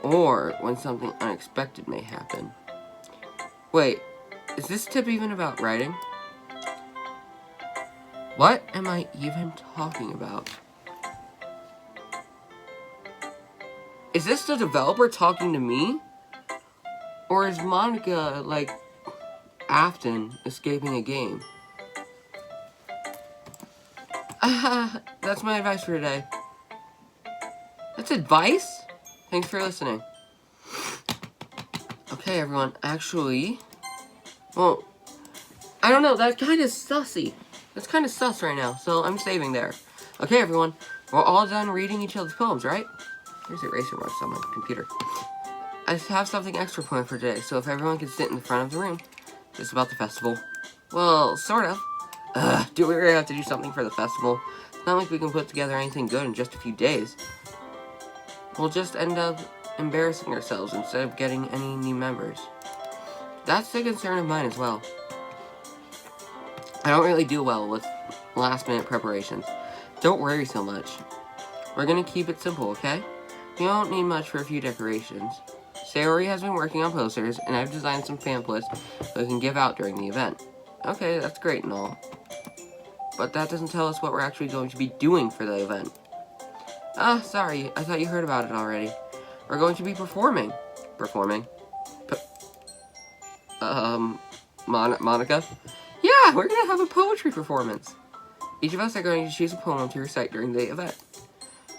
or when something unexpected may happen. Wait, is this tip even about writing? What am I even talking about? Is this the developer talking to me? Or is Monica, like, Afton escaping a game? That's my advice for today. That's advice? Thanks for listening. Okay, everyone. Actually, well, I don't know. That's kind of sussy. That's kind of sus right now, so I'm saving there. Okay, everyone. We're all done reading each other's poems, right? There's eraser marks on my computer. I have something extra planned for today, so if everyone can sit in the front of the room, it's about the festival. Well, sort of. Do we really have to do something for the festival? It's not like we can put together anything good in just a few days. We'll just end up embarrassing ourselves instead of getting any new members. That's a concern of mine as well. I don't really do well with last-minute preparations. Don't worry so much. We're gonna keep it simple, okay? You don't need much for a few decorations. Sayori has been working on posters, and I've designed some pamphlets that we can give out during the event. Okay, that's great and all. But that doesn't tell us what we're actually going to be doing for the event. Sorry, I thought you heard about it already. We're going to be performing. Performing? Monica? Yeah, we're gonna have a poetry performance. Each of us are going to choose a poem to recite during the event.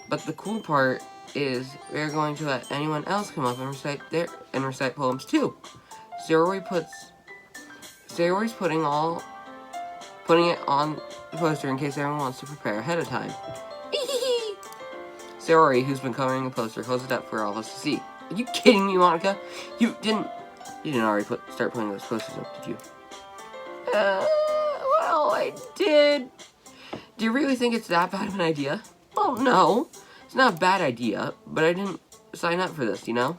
But the cool part is we're going to let anyone else come up and recite poems too. Sayori's putting it on the poster in case everyone wants to prepare ahead of time. Sayori, who's been covering the poster, holds it up for all of us to see. Are you kidding me, Monica? You didn't already start putting those posters up, did you? Well, I did. Do you really think it's that bad of an idea? Well, no. It's not a bad idea, but I didn't sign up for this, you know?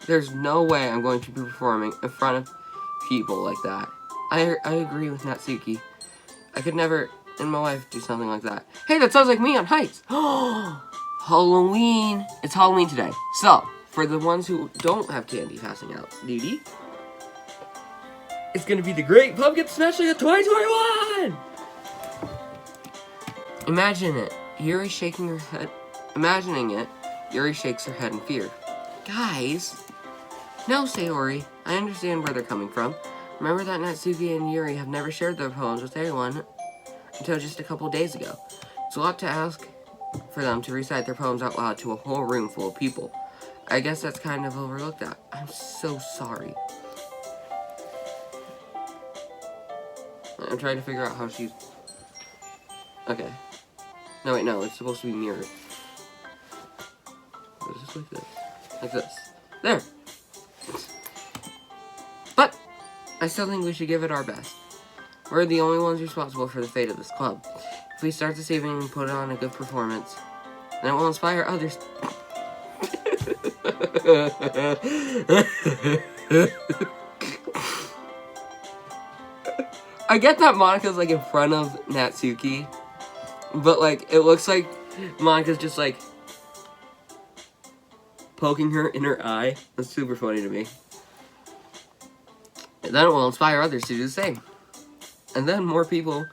There's no way I'm going to be performing in front of people like that. I agree with Natsuki. I could never in my life do something like that. Hey, that sounds like me on Heights. Halloween. It's Halloween today. So, for the ones who don't have candy passing out, Dee, it's gonna be the Great Pumpkin Smash of 2021! Imagine it. Yuri shaking her head. Imagining it, Yuri shakes her head in fear. Guys. No, Sayori. I understand where they're coming from. Remember that Natsuki and Yuri have never shared their poems with anyone until just a couple days ago. It's a lot to ask for them to recite their poems out loud to a whole room full of people. I guess that's kind of overlooked that. I'm so sorry. I'm trying to figure out how she's... Okay. No, wait, no. It's supposed to be mirrored. It's just like this. Like this. There! But, I still think we should give it our best. We're the only ones responsible for the fate of this club. If we start this evening and put on a good performance, then it will inspire others... I get that Monica's, like, in front of Natsuki, but, like, it looks like Monica's just, like, poking her in her eye. That's super funny to me. And then it will inspire others to do the same. And then more people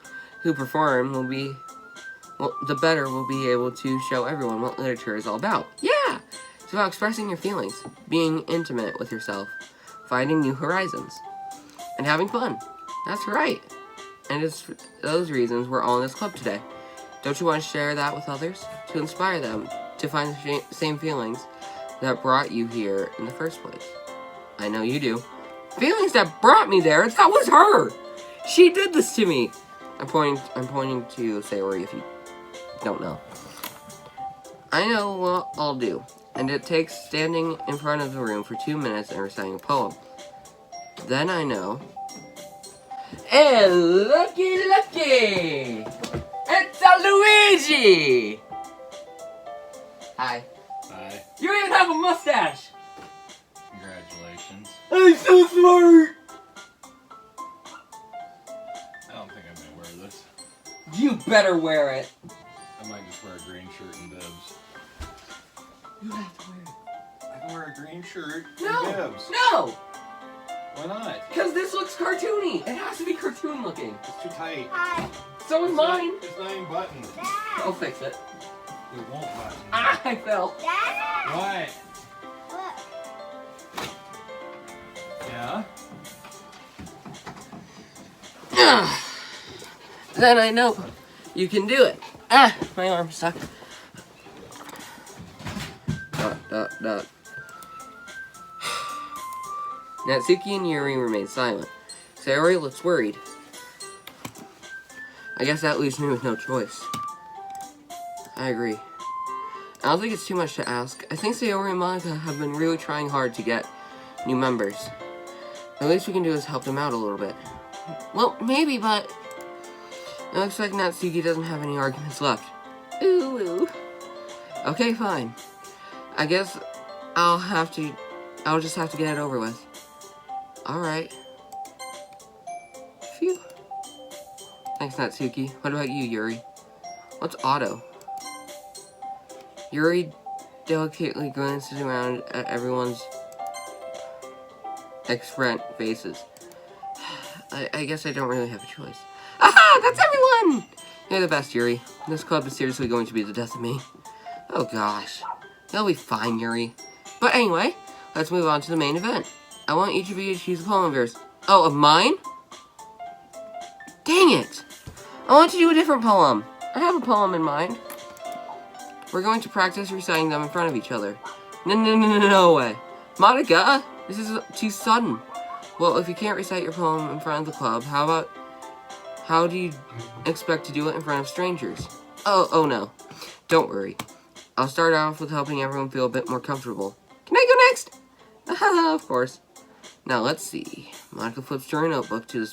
who perform will be, well, the better we'll be able to show everyone what literature is all about. Yeah! It's about expressing your feelings, being intimate with yourself, finding new horizons, and having fun. That's right. And it's for those reasons we're all in this club today. Don't you want to share that with others? To inspire them to find the same feelings that brought you here in the first place. I know you do. Feelings that brought me there? That was her! She did this to me! I'm pointing to Sayori if you don't know. I know what I'll do. And it takes standing in front of the room for 2 minutes and reciting a poem. Then I know... And looky! It's a Luigi! Hi. have a mustache! Congratulations. I'm so smart! I don't think I'm gonna wear this. You better wear it. I might just wear a green shirt and bibs. You have to wear it. I can wear a green shirt No! and bibs. No! Why not? Because this looks cartoony. It has to be cartoon looking. It's too tight. Hi. So is mine. It's not even buttoned. Dad. I'll fix it. It won't button. Ah, I fell. Dad. What? Look. Yeah? Then I know you can do it. Ah, my arm's stuck. Dot. Natsuki and Yuri remain silent. Sayori looks worried. I guess that leaves me with no choice. I agree. I don't think it's too much to ask. I think Sayori and Monica have been really trying hard to get new members. The least we can do is help them out a little bit. Well, maybe, but it looks like Natsuki doesn't have any arguments left. Ooh. Okay, fine. I guess I'll just have to get it over with. Alright. Phew. Thanks, Natsuki. What about you, Yuri? What's Otto? Yuri delicately glances around at everyone's expressed faces. I guess I don't really have a choice. Aha! That's everyone! You're the best, Yuri. This club is seriously going to be the death of me. Oh gosh. You'll be fine, Yuri. But anyway, let's move on to the main event. I want each of you to choose a poem of yours. Oh, of mine? Dang it! I want to do a different poem. I have a poem in mind. We're going to practice reciting them in front of each other. No way. Monica, this is too sudden. Well, if you can't recite your poem in front of the club, how do you expect to do it in front of strangers? Oh no. Don't worry. I'll start off with helping everyone feel a bit more comfortable. Can I go next? Of course. Now let's see. Monica flips through her notebook to the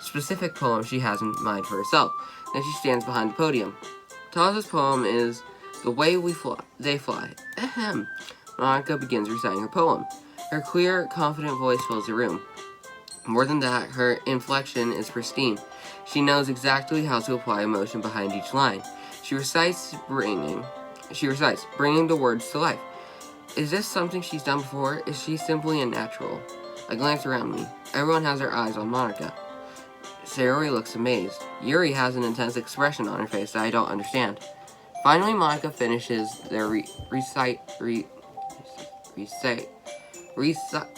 specific poem she has in mind for herself. Then she stands behind the podium. Taz's poem is The Way They Fly. Ahem. Monica begins reciting her poem. Her clear, confident voice fills the room. More than that, her inflection is pristine. She knows exactly how to apply emotion behind each line. She recites, bringing the words to life. Is this something she's done before? Is she simply a natural? I glance around me. Everyone has their eyes on Monica. Sayori looks amazed. Yuri has an intense expression on her face that I don't understand. Finally, Monica finishes their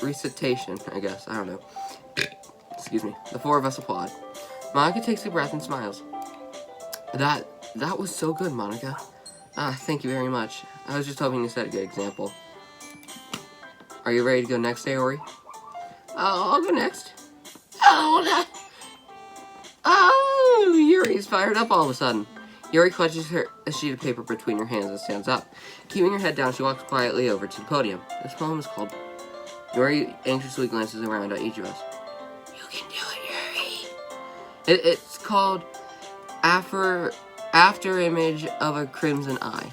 recitation, I guess. I don't know. Excuse me. The four of us applaud. Monica takes a breath and smiles. That was so good, Monica. Thank you very much. I was just hoping to set a good example. Are you ready to go next, Sayori? I'll go next. Oh, Yuri's fired up all of a sudden. Yuri clutches a sheet of paper between her hands and stands up. Keeping her head down, she walks quietly over to the podium. This poem is called... Yuri anxiously glances around at each of us. You can do it, Yuri. It's called After Image of a Crimson Eye.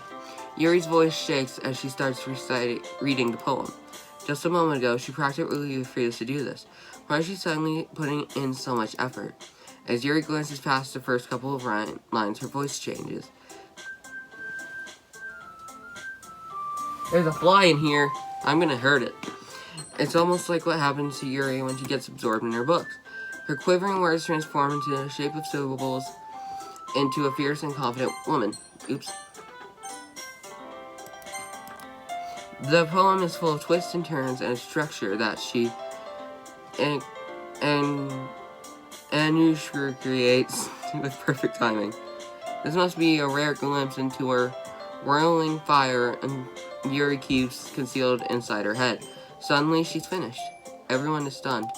Yuri's voice shakes as she starts reading the poem. Just a moment ago, she practically refused to do this. Why is she suddenly putting in so much effort? As Yuri glances past the first couple of lines, her voice changes. There's a fly in here. I'm gonna hurt it. It's almost like what happens to Yuri when she gets absorbed in her books. Her quivering words transform into the shape of syllables into a fierce and confident woman. Oops. The poem is full of twists and turns and a structure that she Anushka creates with perfect timing. This must be a rare glimpse into her whirling fire and Yuri keeps concealed inside her head. Suddenly, she's finished. Everyone is stunned.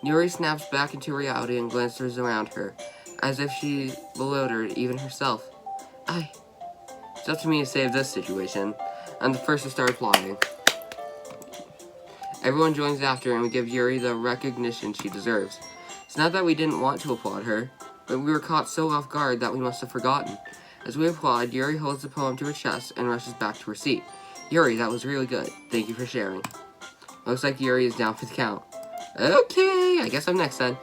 Yuri snaps back into reality and glances around her, as if she bewildered even herself. It's up to me to save this situation. I'm the first to start applauding. Everyone joins after and we give Yuri the recognition she deserves. It's not that we didn't want to applaud her, but we were caught so off guard that we must have forgotten. As we applaud, Yuri holds the poem to her chest and rushes back to her seat. Yuri, that was really good. Thank you for sharing. Looks like Yuri is down for the count. Okay, I guess I'm next then.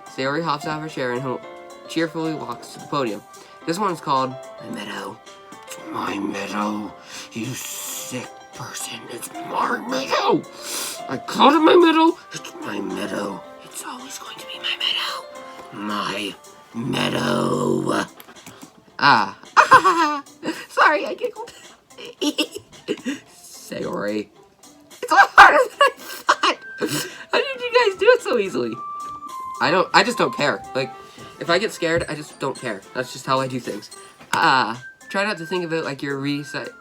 Sayori hops out of her chair and cheerfully walks to the podium. This one's called My Meadow. It's my meadow, you sick person. It's my meadow. I called it my meadow. It's my meadow. It's always going to be my meadow. My meadow. Sorry, I giggled. Sayori. It's a lot harder than I thought. How did you guys do it so easily? I just don't care. Like, if I get scared, I just don't care. That's just how I do things. Try not to think of it like you're reciting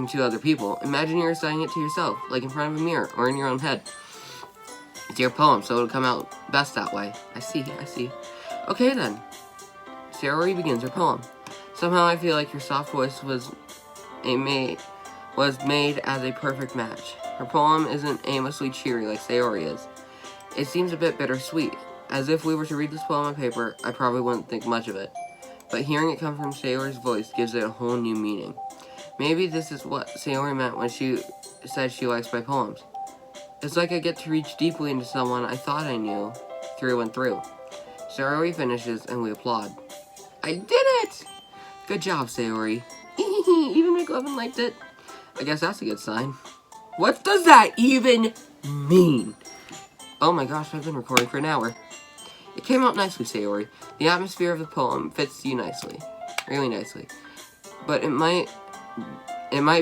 to other people. Imagine you're reciting it to yourself, like in front of a mirror or in your own head. It's your poem, so it'll come out best that way. I see. Okay then. Sayori begins her poem. Somehow I feel like your soft voice was made as a perfect match. Her poem isn't aimlessly cheery like Sayori is. It seems a bit bittersweet. As if we were to read this poem on paper, I probably wouldn't think much of it. But hearing it come from Sayori's voice gives it a whole new meaning. Maybe this is what Sayori meant when she said she likes my poems. It's like I get to reach deeply into someone I thought I knew through and through. Sayori finishes and we applaud. I did it! Good job, Sayori. Even McLovin liked it. I guess that's a good sign. What does that even mean? Oh my gosh, I've been recording for an hour. It came out nicely, Sayori. The atmosphere of the poem fits you nicely. Really nicely. But it might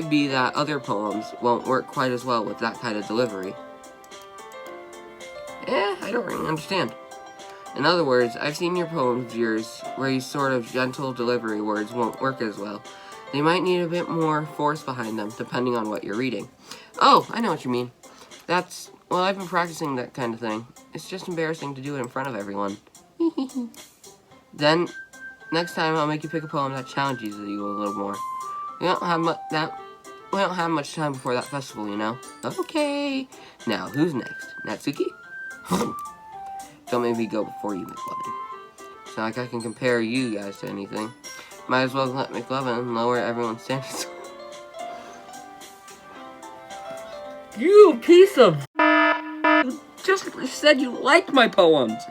be that other poems won't work quite as well with that kind of delivery. I don't really understand. In other words, I've seen your poems of yours where you sort of gentle delivery words won't work as well. They might need a bit more force behind them, depending on what you're reading. Oh, I know what you mean. Well, I've been practicing that kind of thing. It's just embarrassing to do it in front of everyone. Then, next time I'll make you pick a poem that challenges you a little more. We don't have much time before that festival, you know? Okay. Now, who's next? Natsuki? Don't make me go before you, McLovin. It's not like I can compare you guys to anything. Might as well let McLovin lower everyone's standards. You piece of... just said you liked my poems.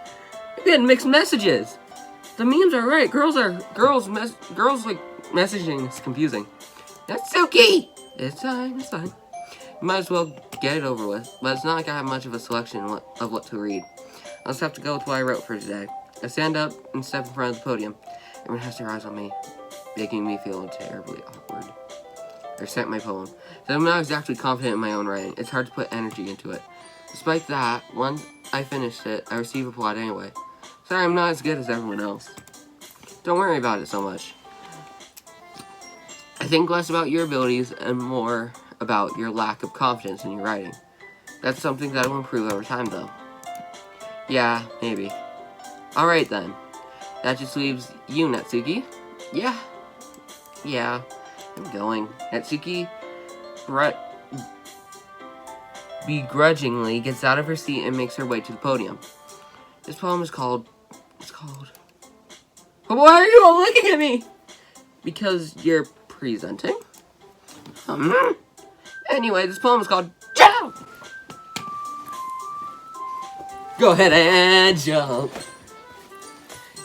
You get mixed messages. The memes are right. Girls like messaging is confusing. Natsuki! It's fine. You might as well get it over with. But it's not like I have much of a selection of what to read. I'll just have to go with what I wrote for today. I stand up and step in front of the podium. Everyone has their eyes on me, making me feel terribly awkward. I recite my poem. So I'm not exactly confident in my own writing. It's hard to put energy into it. Despite that, once I finished it, I receive applaud anyway. Sorry, I'm not as good as everyone else. Don't worry about it so much. I think less about your abilities and more about your lack of confidence in your writing. That's something that will improve over time, though. Yeah, maybe. Alright then. That just leaves you, Natsuki. Yeah, I'm going. Natsuki begrudgingly gets out of her seat and makes her way to the podium. This poem is called... But why are you all looking at me? Because you're presenting? Anyway, this poem is called Jump! Go ahead and jump.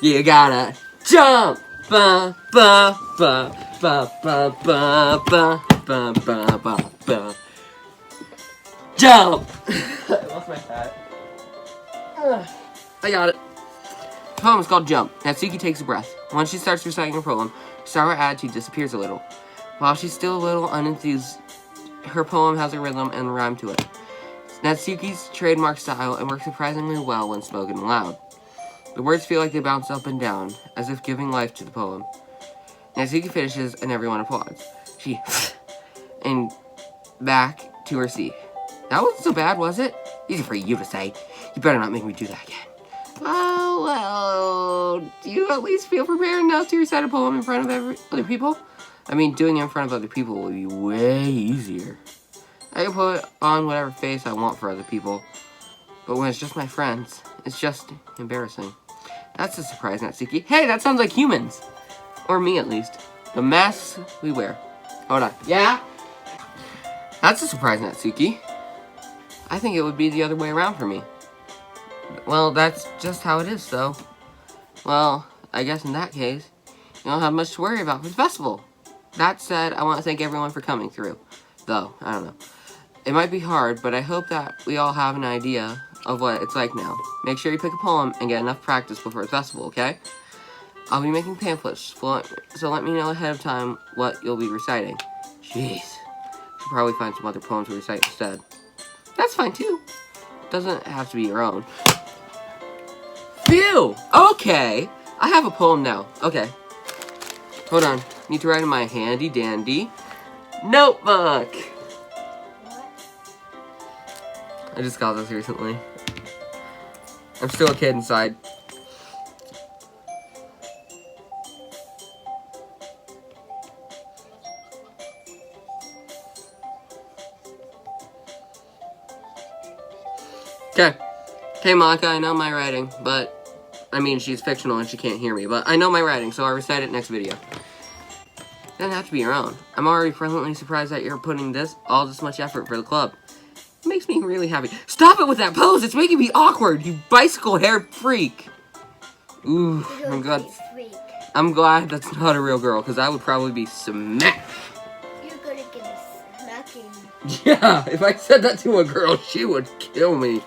You gotta jump! Ba ba ba ba ba ba ba ba ba ba ba. Jump! I lost my hat. I got it. The poem is called Jump. Natsuki takes a breath. Once she starts reciting her poem, her sour attitude disappears a little. While she's still a little unenthused, her poem has a rhythm and rhyme to it. Natsuki's trademark style and works surprisingly well when spoken aloud. The words feel like they bounce up and down, as if giving life to the poem. Natsuki finishes and everyone applauds. She and back to her seat. That wasn't so bad, was it? Easy for you to say. You better not make me do that again. Oh, well, do you at least feel prepared enough to recite a poem in front of other people? I mean, doing it in front of other people will be way easier. I can put on whatever face I want for other people, but when it's just my friends, it's just embarrassing. That's a surprise, Natsuki. Hey, that sounds like humans. Or me, at least. The masks we wear. Hold on. Yeah? That's a surprise, Natsuki. I think it would be the other way around for me. Well, that's just how it is, though. Well, I guess in that case, you don't have much to worry about for the festival. That said, I want to thank everyone for coming through. Though, I don't know. It might be hard, but I hope that we all have an idea of what it's like now. Make sure you pick a poem and get enough practice before the festival, okay? I'll be making pamphlets, so let me know ahead of time what you'll be reciting. Jeez. Should probably find some other poems to recite instead. That's fine, too. Doesn't have to be your own. Phew! Okay! I have a poem now. Okay. Hold on. Need to write in my handy-dandy notebook. I just got this recently. I'm still a kid inside. Okay, Monica, I know my writing, but... I mean, she's fictional and she can't hear me, but I know my writing, so I'll recite it next video. Doesn't have to be your own. I'm already pleasantly surprised that you're putting all this much effort for the club. It makes me really happy. Stop it with that pose! It's making me awkward, you bicycle hair freak! Ooh, I'm glad that's not a real girl, because I would probably be smacked. You're gonna get me smacking. Yeah, if I said that to a girl, she would kill me.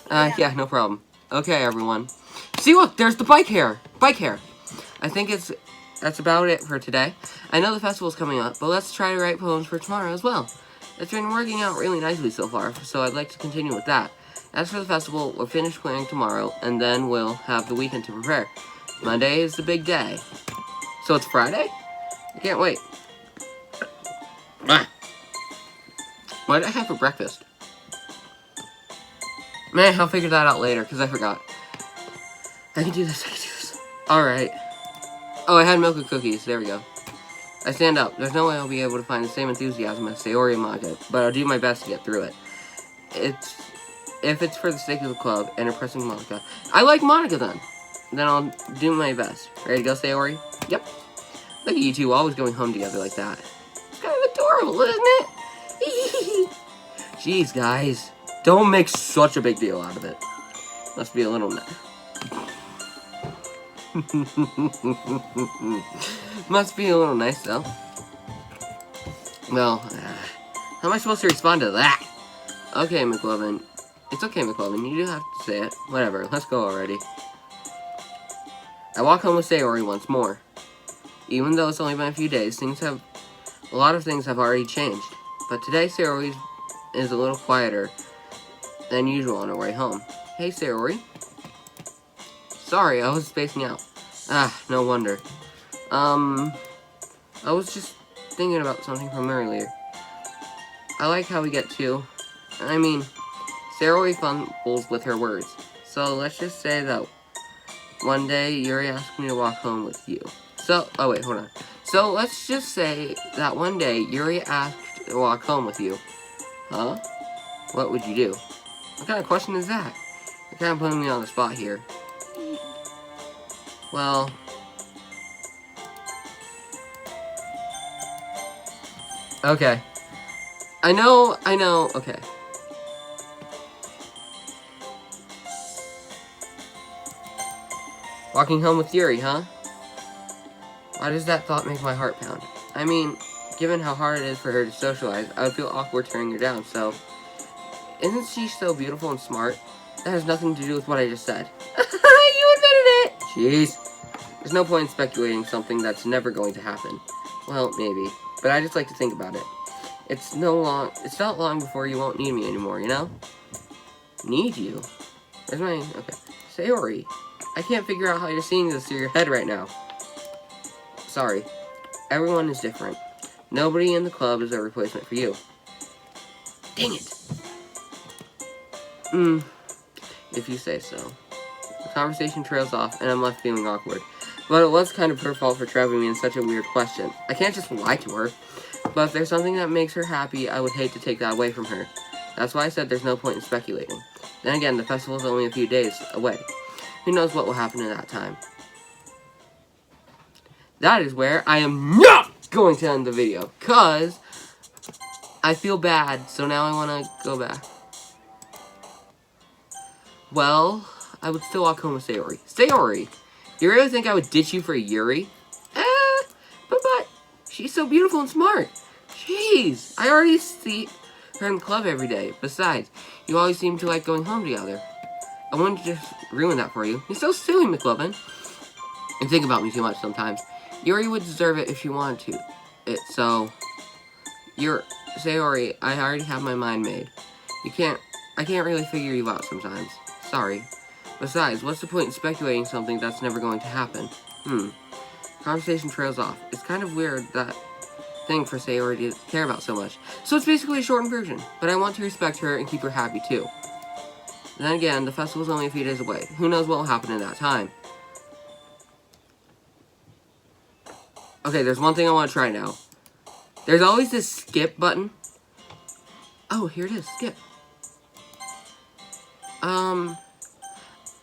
Yeah, no problem. Okay, everyone. See, look, there's the bike hair. I think that's about it for today. I know the festival's coming up, but let's try to write poems for tomorrow as well. It's been working out really nicely so far, so I'd like to continue with that. As for the festival, we'll finish planning tomorrow, and then we'll have the weekend to prepare. Monday is the big day. So it's Friday? I can't wait. Ah. What did I have for breakfast? Man, I'll figure that out later, because I forgot. I can do this. Alright. Oh, I had milk and cookies. There we go. I stand up. There's no way I'll be able to find the same enthusiasm as Sayori and Monica, but I'll do my best to get through it. If it's for the sake of the club and impressing Monica. I like Monica then. Then I'll do my best. Ready to go, Sayori? Yep. Look at you two always going home together like that. It's kind of adorable, isn't it? Jeez, guys. Don't make such a big deal out of it. Must be a little Must be a little nice, though. Well, how am I supposed to respond to that? Okay, McLovin. It's okay, McLovin. You do have to say it. Whatever. Let's go already. I walk home with Sayori once more. Even though it's only been a few days, a lot of things have already changed. But today, Sayori is a little quieter than usual on her way home. Hey, Sayori. Sorry, I was spacing out. Ah, no wonder. I was just thinking about something from earlier. I like how we get to... I mean, Sayori fumbles with her words. So, let's just say that one day, Yuri asked me to walk home with you. Oh wait, hold on. So, let's just say that one day, Yuri asked to walk home with you. Huh? What would you do? What kind of question is that? You're kind of putting me on the spot here. Well... Okay. I know, okay. Walking home with Yuri, huh? Why does that thought make my heart pound? I mean, given how hard it is for her to socialize, I would feel awkward turning her down, so... Isn't she so beautiful and smart? That has nothing to do with what I just said. You admitted it! Jeez. There's no point in speculating something that's never going to happen. Well, maybe. But I just like to think about it. It's not long before you won't need me anymore, you know? Need you? Where's my... Okay. Sayori. I can't figure out how you're seeing this through your head right now. Sorry. Everyone is different. Nobody in the club is a replacement for you. Dang it. If you say so. The conversation trails off, and I'm left feeling awkward. But it was kind of her fault for trapping me in such a weird question. I can't just lie to her. But if there's something that makes her happy, I would hate to take that away from her. That's why I said there's no point in speculating. Then again, the festival's only a few days away. Who knows what will happen in that time. That is where I am not going to end the video. Because I feel bad, so now I want to go back. Well, I would still walk home with Sayori. Sayori, you really think I would ditch you for Yuri? But, she's so beautiful and smart. Jeez, I already see her in the club every day. Besides, you always seem to like going home together. I wouldn't just ruin that for you. You're so silly, McLovin. You think about me too much sometimes. Yuri would deserve it if she wanted to. Sayori, I already have my mind made. I can't really figure you out sometimes. Sorry. Besides, what's the point in speculating something that's never going to happen? Conversation trails off. It's kind of weird that thing for Sayori to care about so much. So it's basically a shortened version, but I want to respect her and keep her happy too. Then again, the festival's only a few days away. Who knows what will happen in that time? Okay, there's one thing I want to try now. There's always this skip button. Oh, here it is, skip.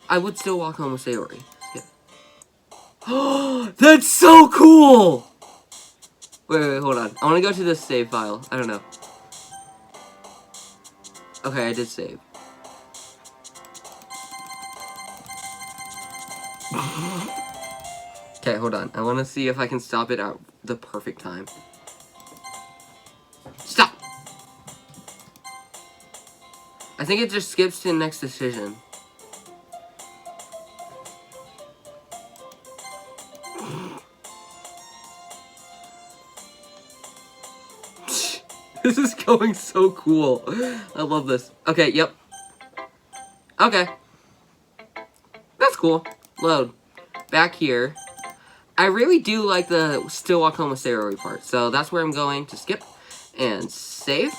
I would still walk home with Sayori. Skip. Oh, that's so cool! Wait, hold on. I want to go to this save file. I don't know. Okay, I did save. Okay, hold on. I want to see if I can stop it at the perfect time. Stop! I think it just skips to the next decision. This is going so cool. I love this. Okay, yep. Okay. That's cool. Load. Back here. I really do like the still walk home with Sayori part. So that's where I'm going to skip and save.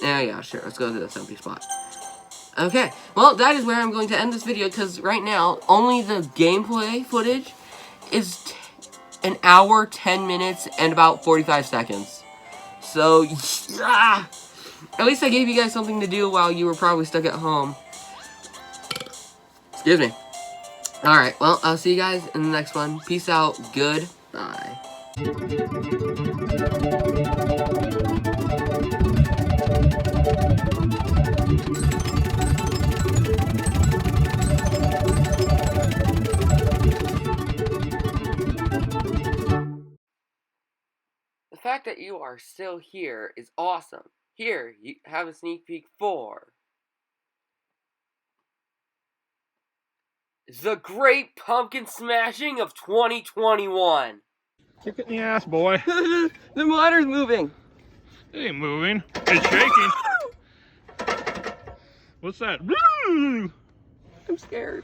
Yeah, sure. Let's go to this empty spot. Okay. Well, that is where I'm going to end this video because right now, only the gameplay footage is an hour, 10 minutes, and about 45 seconds. So, yeah. At least I gave you guys something to do while you were probably stuck at home. Excuse me. Alright, well, I'll see you guys in the next one. Peace out. Goodbye. The fact that you are still here is awesome. Here, you have a sneak peek for the Great Pumpkin Smashing of 2021. Kick it in the ass, boy. The monitor's moving. It ain't moving. It's shaking. What's that? I'm scared.